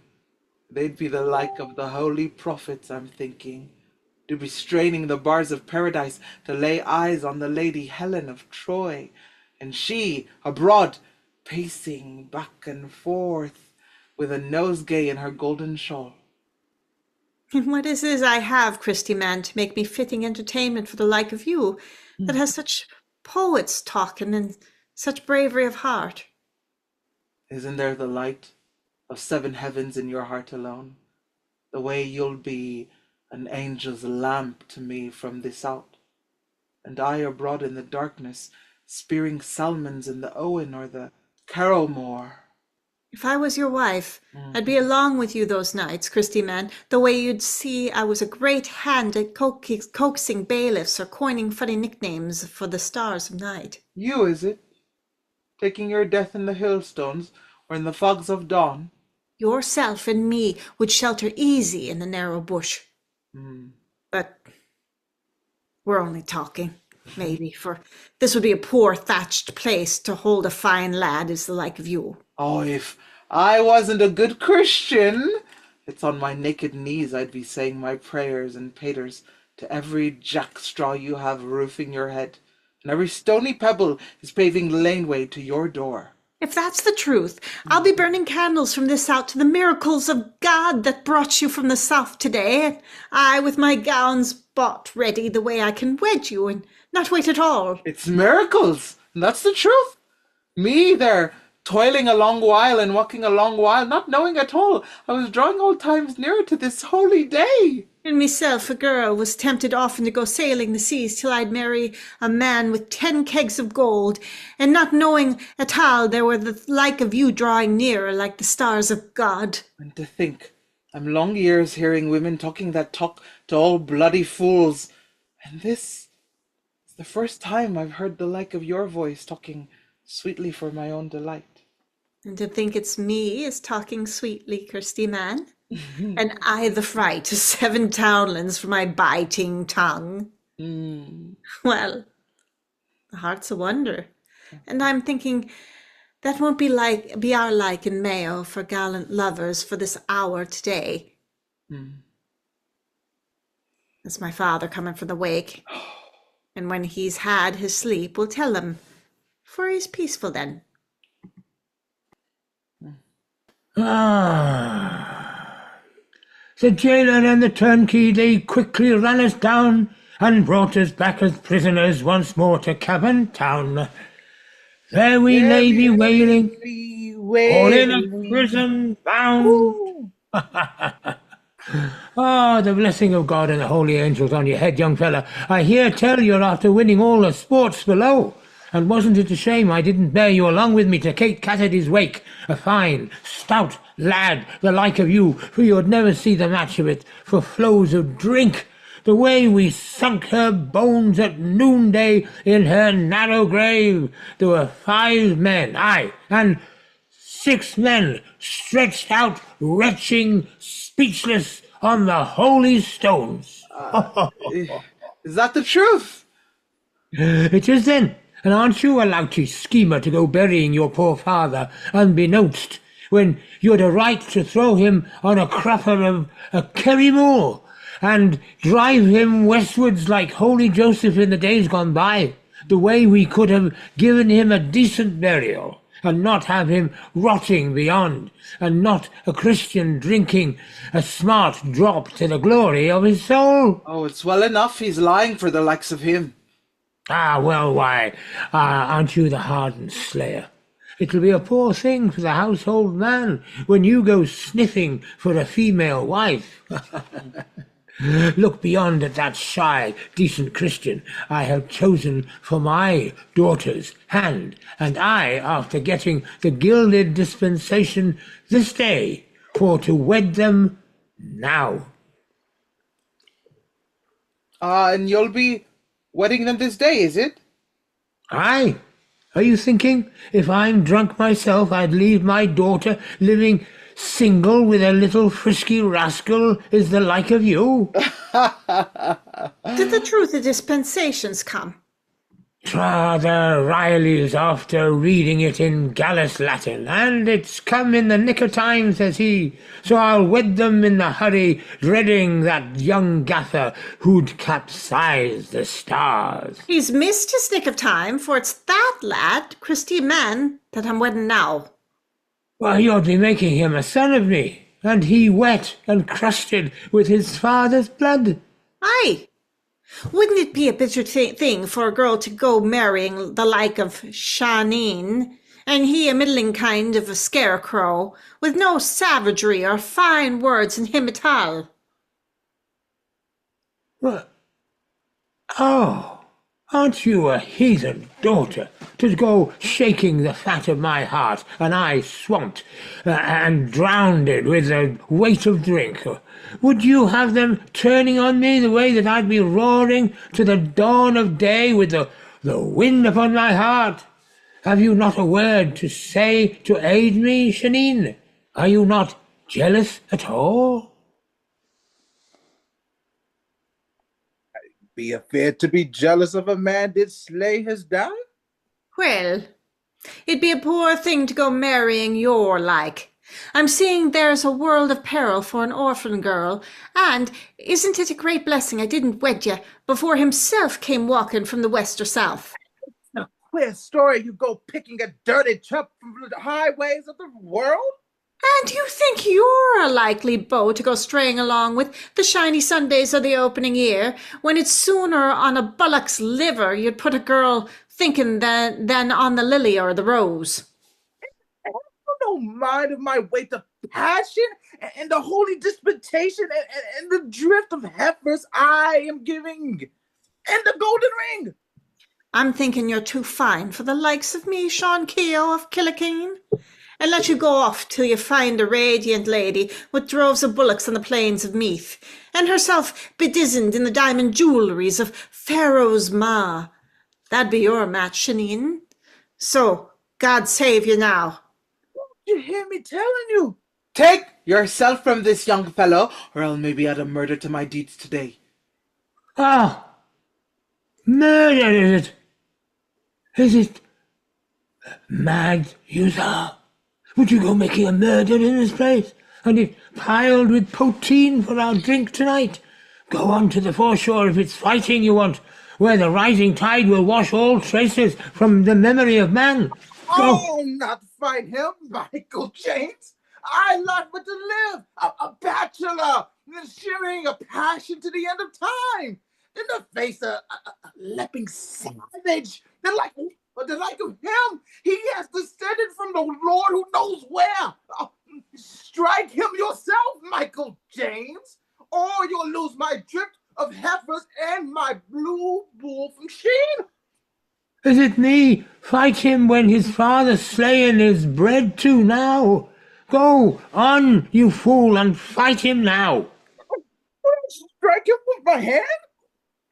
they'd be the like of the holy prophets, I'm thinking, to be straining the bars of paradise to lay eyes on the Lady Helen of Troy, and she abroad pacing back and forth with a nosegay in her golden shawl. And what is it I have, Christy man, to make me fitting entertainment for the like of you, that has such poets talking and such bravery of heart? Isn't there the light of 7 heavens in your heart alone? The way you'll be an angel's lamp to me from this out, and I abroad in the darkness, spearing salmons in the Owen or the Carrowmore. If I was your wife, I'd be along with you those nights, Christy man, the way you'd see I was a great hand at coaxing bailiffs or coining funny nicknames for the stars of night. You, is it? Taking your death in the hailstones or in the fogs of dawn? Yourself and me would shelter easy in the narrow bush. But we're only talking, maybe, for this would be a poor thatched place to hold a fine lad as the like of you. Oh, if I wasn't a good Christian, it's on my naked knees I'd be saying my prayers and paters to every jackstraw you have roofing your head, and every stony pebble is paving the laneway to your door. If that's the truth, I'll be burning candles from this out to the miracles of God that brought you from the south today, and I with my gowns bought ready the way I can wed you and not wait at all. It's miracles, and that's the truth. Me there, toiling a long while and walking a long while, not knowing at all I was drawing old times nearer to this holy day. And myself, a girl, was tempted often to go sailing the seas till I'd marry a man with 10 kegs of gold, and not knowing at all there were the like of you drawing nearer like the stars of God. And to think, I'm long years hearing women talking that talk to all bloody fools, and this The first time I've heard the like of your voice talking sweetly for my own delight. And to think it's me is talking sweetly, Christy man. And I the fright to 7 townlands for my biting tongue. Well, the heart's a wonder. And I'm thinking that won't be our like in Mayo for gallant lovers for this hour today. That's my father coming for the wake. And when he's had his sleep, we'll tell him, for he's peaceful then. The jailer and the turnkey, they quickly ran us down and brought us back as prisoners once more to Cabin Town. There we lay bewailing, all in a prison bound. The blessing of God and the holy angels on your head, young fella. I hear tell you're after winning all the sports below. And wasn't it a shame I didn't bear you along with me to Kate Cassidy's wake? A fine, stout lad, the like of you, for you'd never see the match of it for flows of drink. The way we sunk her bones at noonday in her narrow grave. There were 5 men, aye, and 6 men stretched out, retching, speechless on the holy stones. Is that the truth? It is then. And aren't you a louty schemer to go burying your poor father unbeknownst, when you had a right to throw him on a crupper of a Kerry moor, and drive him westwards like holy Joseph in the days gone by, the way we could have given him a decent burial, and not have him rotting beyond, and not a Christian drinking a smart drop to the glory of his soul? Oh, it's well enough he's lying for the likes of him. Well, why, aren't you the hardened slayer? It'll be a poor thing for the household man when you go sniffing for a female wife. Look beyond at that shy, decent Christian I have chosen for my daughter's hand, and I, after getting the gilded dispensation this day, for to wed them now. And you'll be wedding them this day, is it? Aye. Are you thinking, if I'm drunk myself, I'd leave my daughter living single with a little frisky rascal is the like of you? Did the truth of dispensations come? Rather Riley's after reading it in Gallus Latin, and it's come in the nick of time, says he, so I'll wed them in the hurry, dreading that young gaffer who'd capsize the stars. He's missed his nick of time, for it's that lad, Christy man, that I'm wedding now. Well, you'd be making him a son of me, and he wet and crusted with his father's blood. Aye. Wouldn't it be a bitter thing for a girl to go marrying the like of SHAWN, and he a middling kind of a scarecrow, with no savagery or fine words in him at all? What? Oh, aren't you a heathen daughter, to go shaking the fat of my heart, and I swamped and drowned with the weight of drink? Would you have them turning on me the way that I'd be roaring to the dawn of day with the wind upon my heart? Have you not a word to say to aid me, Shaneen? Are you not jealous at all? Be afraid to be jealous of a man did slay his dad? Well, it'd be a poor thing to go marrying your like. I'm seeing there's a world of peril for an orphan girl, and isn't it a great blessing I didn't wed you before himself came walking from the west or south? A queer story you go picking a dirty chap from the highways of the world? And you think you're a likely beau to go straying along with the shiny Sundays of the opening year, when it's sooner on a bullock's liver you'd put a girl thinking than on the lily or the rose? No mind of my weight of passion and the holy dispensation and the drift of heifers I am giving, and the golden ring. I'm thinking you're too fine for the likes of me, Sean KEOUGH of Killikeen, and let you go off till you find a radiant lady with droves of bullocks on the plains of Meath, and herself bedizened in the diamond jewelries of Pharaoh's Ma, That'd be your match, Shanine. So, God save you now. You hear me telling you? Take yourself from this young fellow, or I'll maybe add a murder to my deeds today. Ah, murder is it? Is it mad, you are? Would you go making a murder in this place? And it piled with poteen for our drink tonight? Go on to the foreshore if it's fighting you want, where the rising tide will wash all traces from the memory of man. Go. Oh, not fight him, Michael James. I like but to live, a bachelor, sharing a passion to the end of time. In the face of a leaping savage, the like of him, he has descended from the Lord who knows where. Strike him yourself, Michael James, or you'll lose my drift of heifers and my blue bull from Sheen. Is it me? Fight him when his father's slaying is bred to now. Go on, you fool, and fight him now. Strike him with my hand?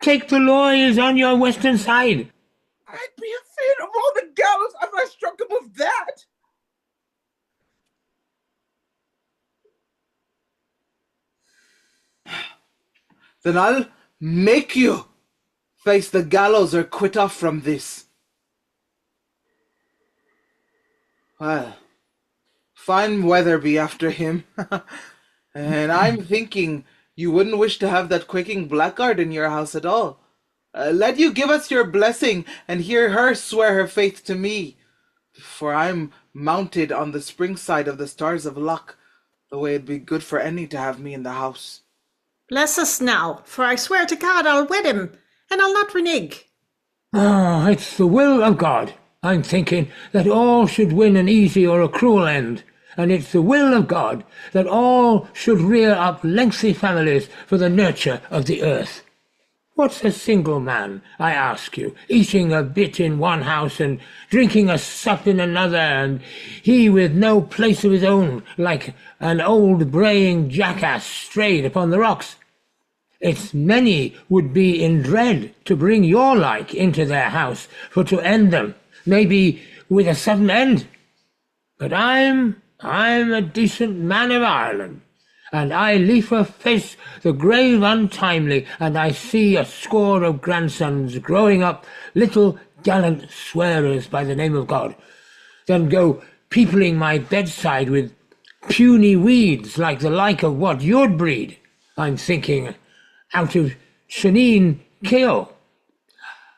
Take the lawyers on your western side. I'd be afraid of all the gallows if I struck him with that. Then I'll make you face the gallows or quit off from this. Well, fine weather be after him. And I'm thinking you wouldn't wish to have that quaking blackguard in your house at all. Let you give us your blessing and hear her swear her faith to me. For I'm mounted on the spring side of the stars of luck, the way it'd be good for any to have me in the house. Bless us now, for I swear to God I'll wed him, and I'll not renege. Oh, it's the will of God. I'm thinking that all should win an easy or a cruel end, and it's the will of God that all should rear up lengthy families for the nurture of the earth. What's a single man, I ask you, eating a bit in one house and drinking a sup in another, and he with no place of his own, like an old braying jackass strayed upon the rocks? It's many would be in dread to bring your like into their house, for to end them, maybe with a sudden end. But I'm a decent man of Ireland, and I liefer face the grave untimely, and I see a score of grandsons growing up little gallant swearers by the name of God, than go peopling my bedside with puny weeds like of what you'd breed. I'm thinking out of Shanine KEOUGH.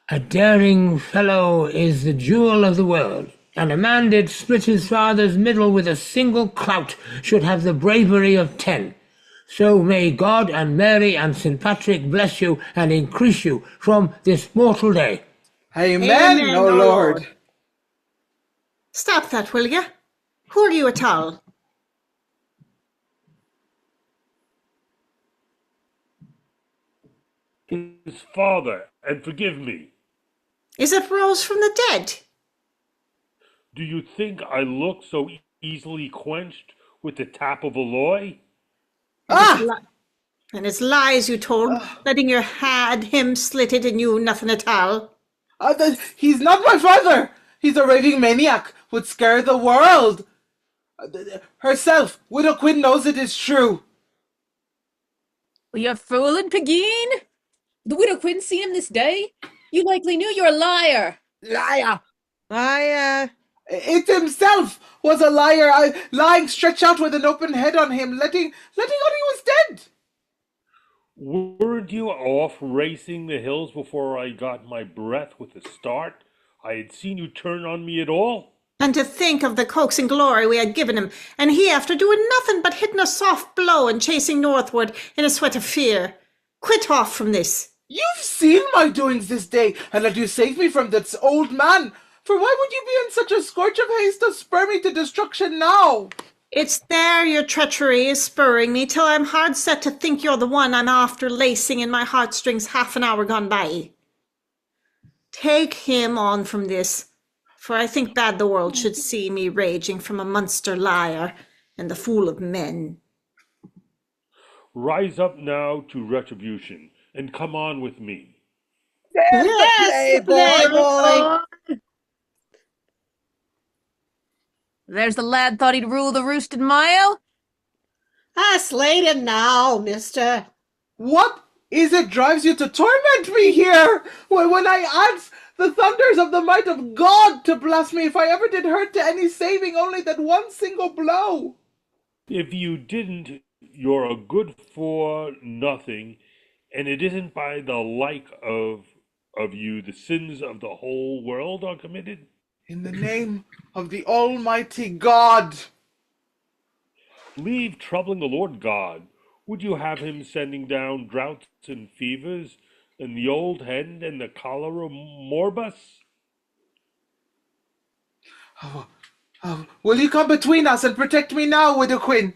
A daring fellow is the jewel of the world, and a man did split his father's middle with a single clout should have the bravery of 10. So may God and Mary and St. Patrick bless you and increase you from this mortal day. Amen, O Lord. Stop that, will you? Who are you at all? His father, and forgive me. Is it Rose from the dead? Do you think I look so easily quenched with the tap of a loy? And it's lies you told, letting your had him slit it and you nothing at all. He's not my father. He's a raving maniac, would scare the world. Herself, Widow Quinn knows it is true. Well, you're fooling, PEGEEN. The widow Quinn seen him this day. You likely knew you're a liar. Liar. It himself was a liar, lying stretched out with an open head on him, letting on he was dead. Weren't you off racing the hills before I got my breath with a start? I had seen you turn on me at all. And to think of the coaxing glory we had given him, and he after doing nothing but hitting a soft blow and chasing northward in a sweat of fear. Quit off from this. You've seen my doings this day, and that you saved me from this old man. For why would you be in such a scorch of haste to spur me to destruction now? It's there your treachery is spurring me, till I'm hard set to think you're the one I'm after lacing in my heartstrings half an hour gone by. Take him on from this, for I think bad the world should see me raging from a monster liar and the fool of men. Rise up now to retribution, and come on with me. There's the Yes, the Playboy. Playboy. There's the lad thought he'd rule the roosted mile. Slate him now, mister. What is it drives you to torment me here? When I ask the thunders of the might of God to bless me if I ever did hurt to any saving only that one single blow? If you didn't, you're a good for nothing, and it isn't by the like of you the sins of the whole world are committed. In the name of the Almighty God. Leave troubling the Lord God. Would you have him sending down droughts and fevers, and the old hen and the cholera morbus? Will you come between us and protect me now, Widow Quinn?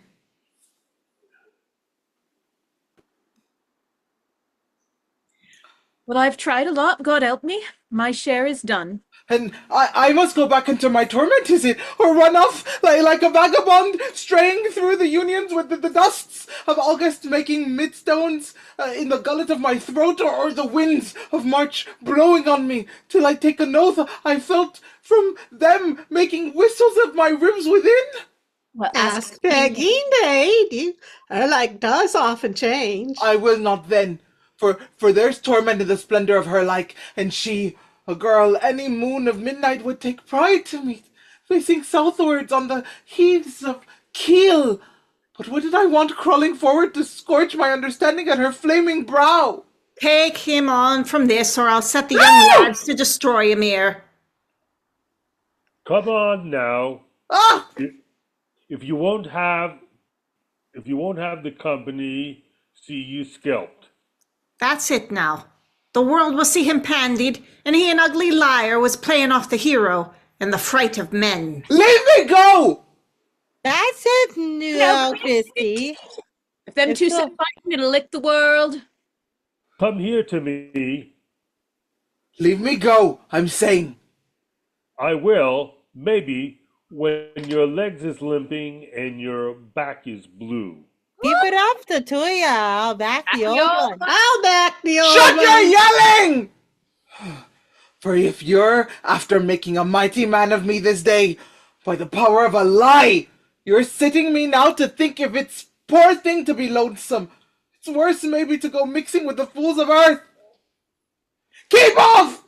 Well, I've tried a lot, God help me. My share is done. And I must go back into my torment, is it? Or run off like a vagabond, straying through the unions with the dusts of August making midstones in the gullet of my throat, or the winds of March blowing on me, till I take an oath I felt from them making whistles of my ribs within? Well, Ask Peggy, maid. Her like does often change. I will not then, for there's torment in the splendor of her like, and she, a girl any moon of midnight would take pride to meet, facing southwards on the heaths of Kiel. But what did I want crawling forward to scorch my understanding at her flaming brow? Take him on from this, or I'll set the young lads to destroy him here. Come on now. Ah! If you won't have the company, see you scalped. That's it now. The world will see him pandied, and he an ugly liar was playing off the hero and the fright of men. Leave me go! That's it, no, Christy. if them It's two so- sit fighting, it'll lick the world. Come here to me. Leave me go, I'm saying. I will, maybe, when your legs is limping and your back is blue. Keep it up, the two of ya. I'll back the old one. I'll back the old Shut one. your yelling! For if you're after making a mighty man of me this day, by the power of a lie, you're sitting me now to think if it's poor thing to be lonesome. It's worse maybe to go mixing with the fools of earth. Keep off!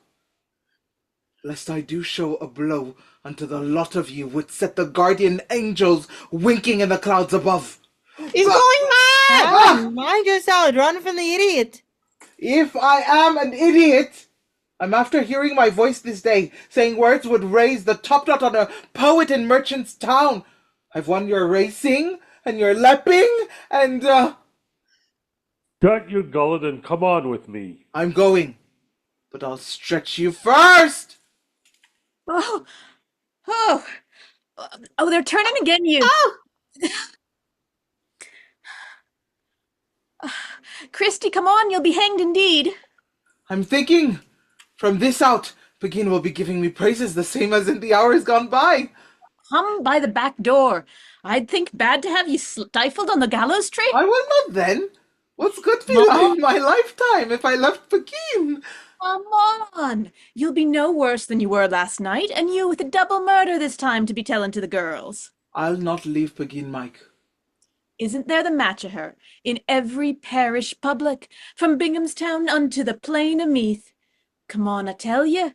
Lest I do show a blow unto the lot of you would set the guardian angels winking in the clouds above. He's going mad. Oh, mind yourself. Run from the idiot. If I am an idiot, I'm after hearing my voice this day, saying words would raise the top knot on a poet in Merchant's Town. I've won your racing and your lepping, and Shut your gullet and come on with me. I'm going, but I'll stretch you first. Oh, they're turning again, you. Oh, Christy, come on, you'll be hanged indeed. I'm thinking, from this out, PEGEEN will be giving me praises the same as in the hours gone by. Come by the back door. I'd think bad to have you stifled on the gallows tree. I will not then. What's good be Mama? like my lifetime if I left PEGEEN? Come on. You'll be no worse than you were last night, and you with a double murder this time to be telling to the girls. I'll not leave PEGEEN, Mike. Isn't there the match of her in every parish public, from Binghamstown unto the plain of Meath? Come on, I tell you,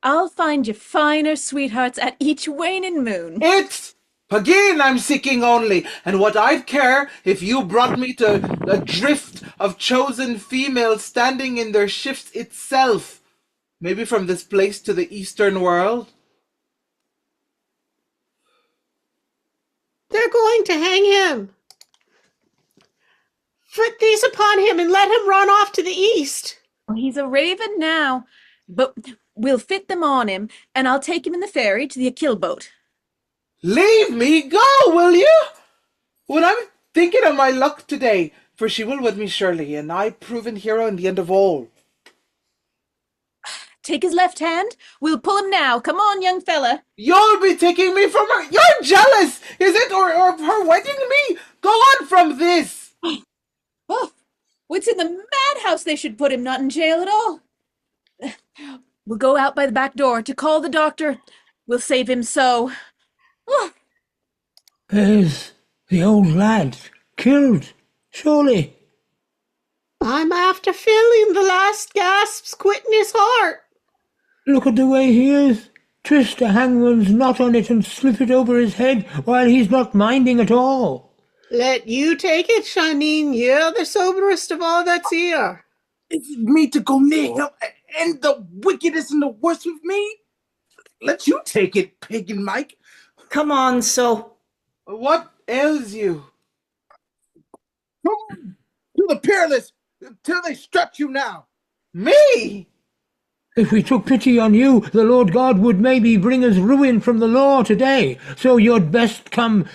I'll find you finer sweethearts at each waning moon. It's PEGEEN I'm seeking only, and what I'd care if you brought me to a drift of chosen females standing in their shifts itself, maybe from this place to the eastern world. they're going to hang him. Put these upon him and let him run off to the east. Well, he's a raven now, but we'll fit them on him, and I'll take him in the ferry to the Achill boat. Leave me go, will you? When I'm thinking of my luck today, for she will wed me surely, and I proven hero in the end of all. Take his left hand. We'll pull him now. Come on, young fella. You'll be taking me from her. You're jealous, is it, or of her wedding me? Go on from this. Oh, it's in the madhouse they should put him, not in jail at all. We'll go out by the back door to call the doctor. We'll save him so. Oh, There's the old lad killed, surely. I'm after feeling the last gasps quitting his heart. Look at the way he is. Twist the hangman's knot on it and slip it over his head while he's not minding at all. Let you take it, Shaneen. You're the soberest of all that's here. It's me to go near him, and the wickedest and the worst with me? Let you take it, pagan Mike. Come on, so. What ails you? Come on, to the peerless, till they stretch you now. Me? If we took pity on you, the Lord God would maybe bring us ruin from the law today. So you'd best come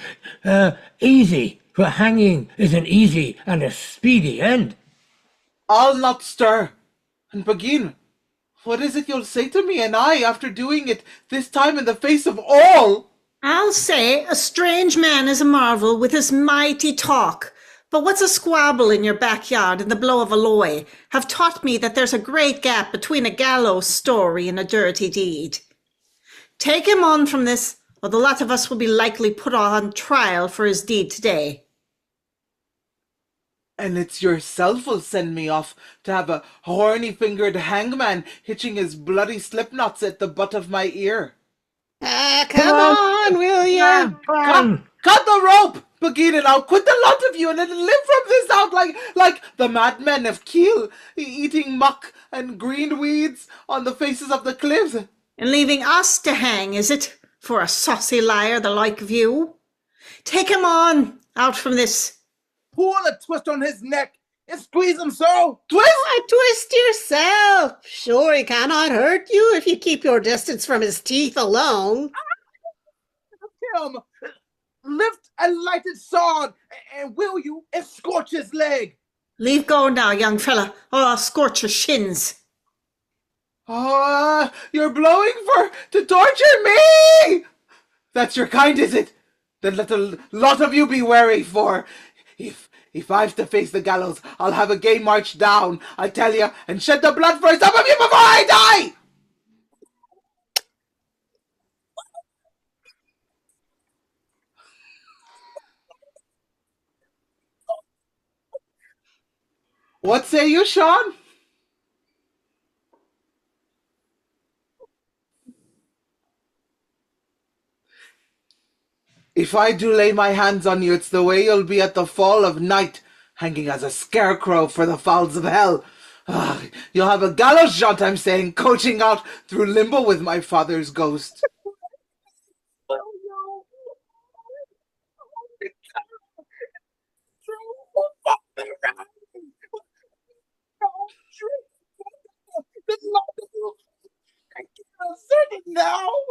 easy, for hanging is an easy and a speedy end. I'll not stir. And PEGEEN, what is it you'll say to me and I after doing it this time in the face of all? I'll say a strange man is a marvel with his mighty talk. But what's a squabble in your backyard and the blow of a loy have taught me that there's a great gap between a gallows story and a dirty deed. Take him on from this, or the lot of us will be likely put on trial for his deed today. And it's yourself will send me off to have a horny-fingered hangman hitching his bloody slipknots at the butt of my ear. Come on, will ya? Cut the rope, PEGEEN, and I'll quit the lot of you and then live from this out like the madmen of Keogh, eating muck and green weeds on the faces of the cliffs. And leaving us to hang, is it, for a saucy liar the like of you? Take him on, out from this. Pull a twist on his neck and squeeze him so. Twist! Twist yourself. Sure, he cannot hurt you if you keep your distance from his teeth alone. Him. Lift a lighted sword, and will you, and scorch his leg. Leave go now, young fella, or I'll scorch your shins. You're blowing to torture me! That's your kind, is it? Then let a lot of you be wary, for if I've to face the gallows, I'll have a gay march down, I tell you, and shed the blood for some of you before I die! What say you, SHAWN? If I do lay my hands on you, it's the way you'll be at the fall of night, hanging as a scarecrow for the fowls of hell. You'll have a gallows jaunt, I'm saying, coaching out through limbo with my father's ghost.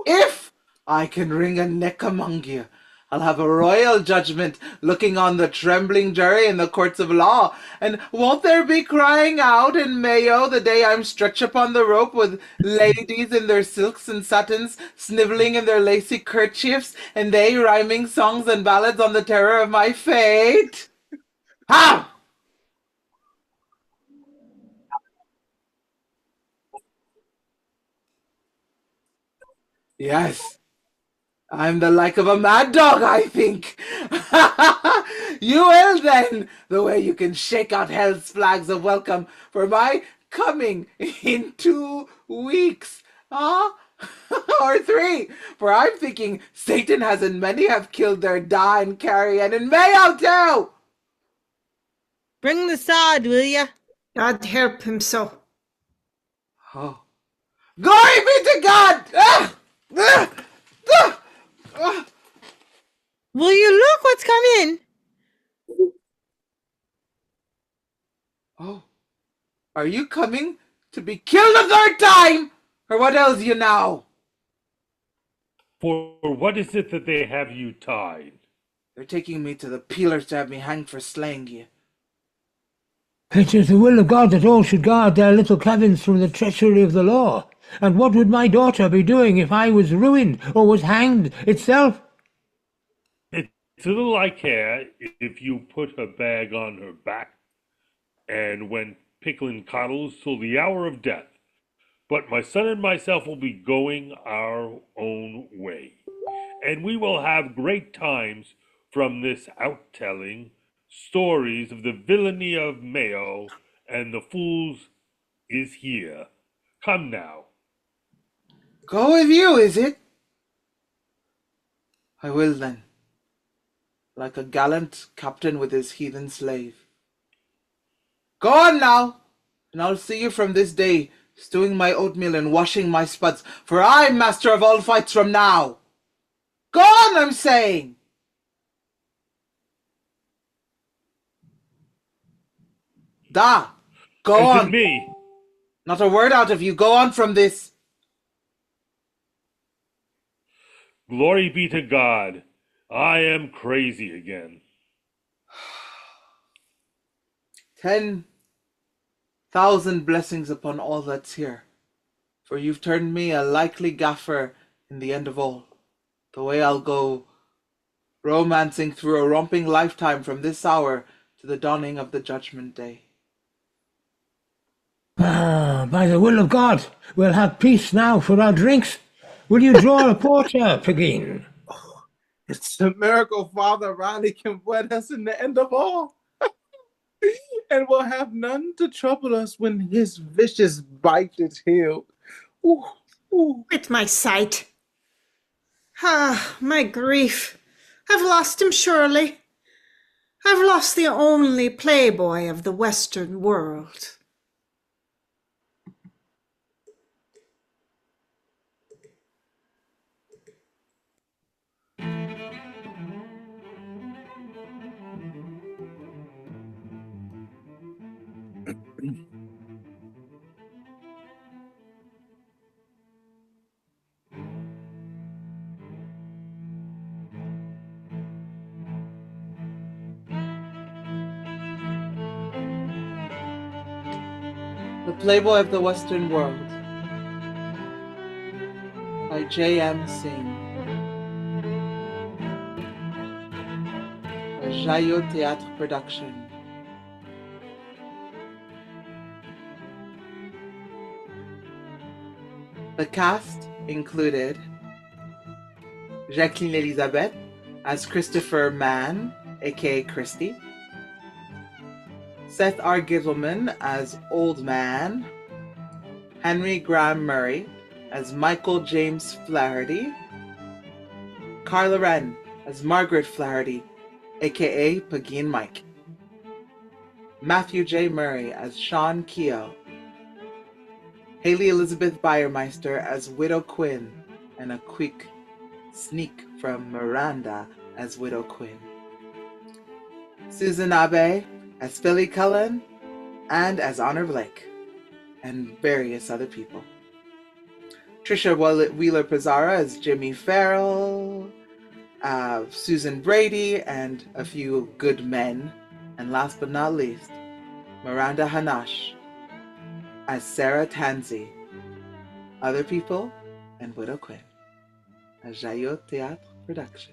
If I can wring a neck among you, I'll have a royal judgment looking on the trembling jury in the courts of law. And won't there be crying out in Mayo the day I'm stretched upon the rope with ladies in their silks and satins, snivelling in their lacy kerchiefs, and they rhyming songs and ballads on the terror of my fate? How? Yes. I'm the like of a mad dog, I think. You will then, the way you can shake out hell's flags of welcome for my coming in 2 weeks. Huh? Or 3, for I'm thinking Satan has and many have killed their da and carry, and in Mayo too. Bring the sword, will ya? God help him so. Oh. Glory be to God! Will you look what's come in? Oh, are you coming to be killed a 3rd time? Or what else you now? For what is it that they have you tied? They're taking me to the peelers to have me hanged for slaying you. It is the will of God that all should guard their little cabins from the treachery of the law. And what would my daughter be doing if I was ruined or was hanged itself? It's a little like her if you put her bag on her back and went pickling coddles till the hour of death. but my son and myself will be going our own way. And we will have great times from this outtelling stories of the villainy of Mayo and the fools is here. Come now. Go with you, is it? I will then, like a gallant captain with his heathen slave. Go on now, and I'll see you from this day, stewing my oatmeal and washing my spuds, for I'm master of all fights from now. Go on, I'm saying. Da, go Is on. it me? Not a word out of you. Go on from this. Glory be to God. I am crazy again. 10,000 blessings upon all that's here, for you've turned me a likely gaffer in the end of all, the way I'll go romancing through a romping lifetime from this hour to the dawning of the judgment day. Ah, by the will of God, we'll have peace now for our drinks. Will you draw a porter, PEGEEN? It's a miracle Father Riley can wed us in the end of all. And we'll have none to trouble us when his vicious bite is healed. Ooh, ooh. Quit my sight. Ah, my grief. I've lost him surely. I've lost the only playboy of the Western world. The Playboy of the Western World by J.M. Synge. A Jayo Theatre production. The cast included Jacqueline Elisabeth as Christopher Mann, aka Christy, Seth R. Ghitelman as Old Man, Henry Graham Murray as Michael James FLAHERTY, Karla Wren as Margaret FLAHERTY, aka PEGEEN Mike, Matthew J. Murray as SHAWN KEOUGH, Hayley Elisabeth Beiermeister as Widow QUIN, and a quick sneak from Miranda as Widow QUIN, Susan Abe as Philly Cullen and as Honor Blake, and various other people. Tricia Wheeler Pisarra as Jimmy Farrell, Susan Brady, and a few good men. And last but not least, Miranda Hannasch as SARA TANSEY. Other people and Widow QUIN. A Jayo Theatre production.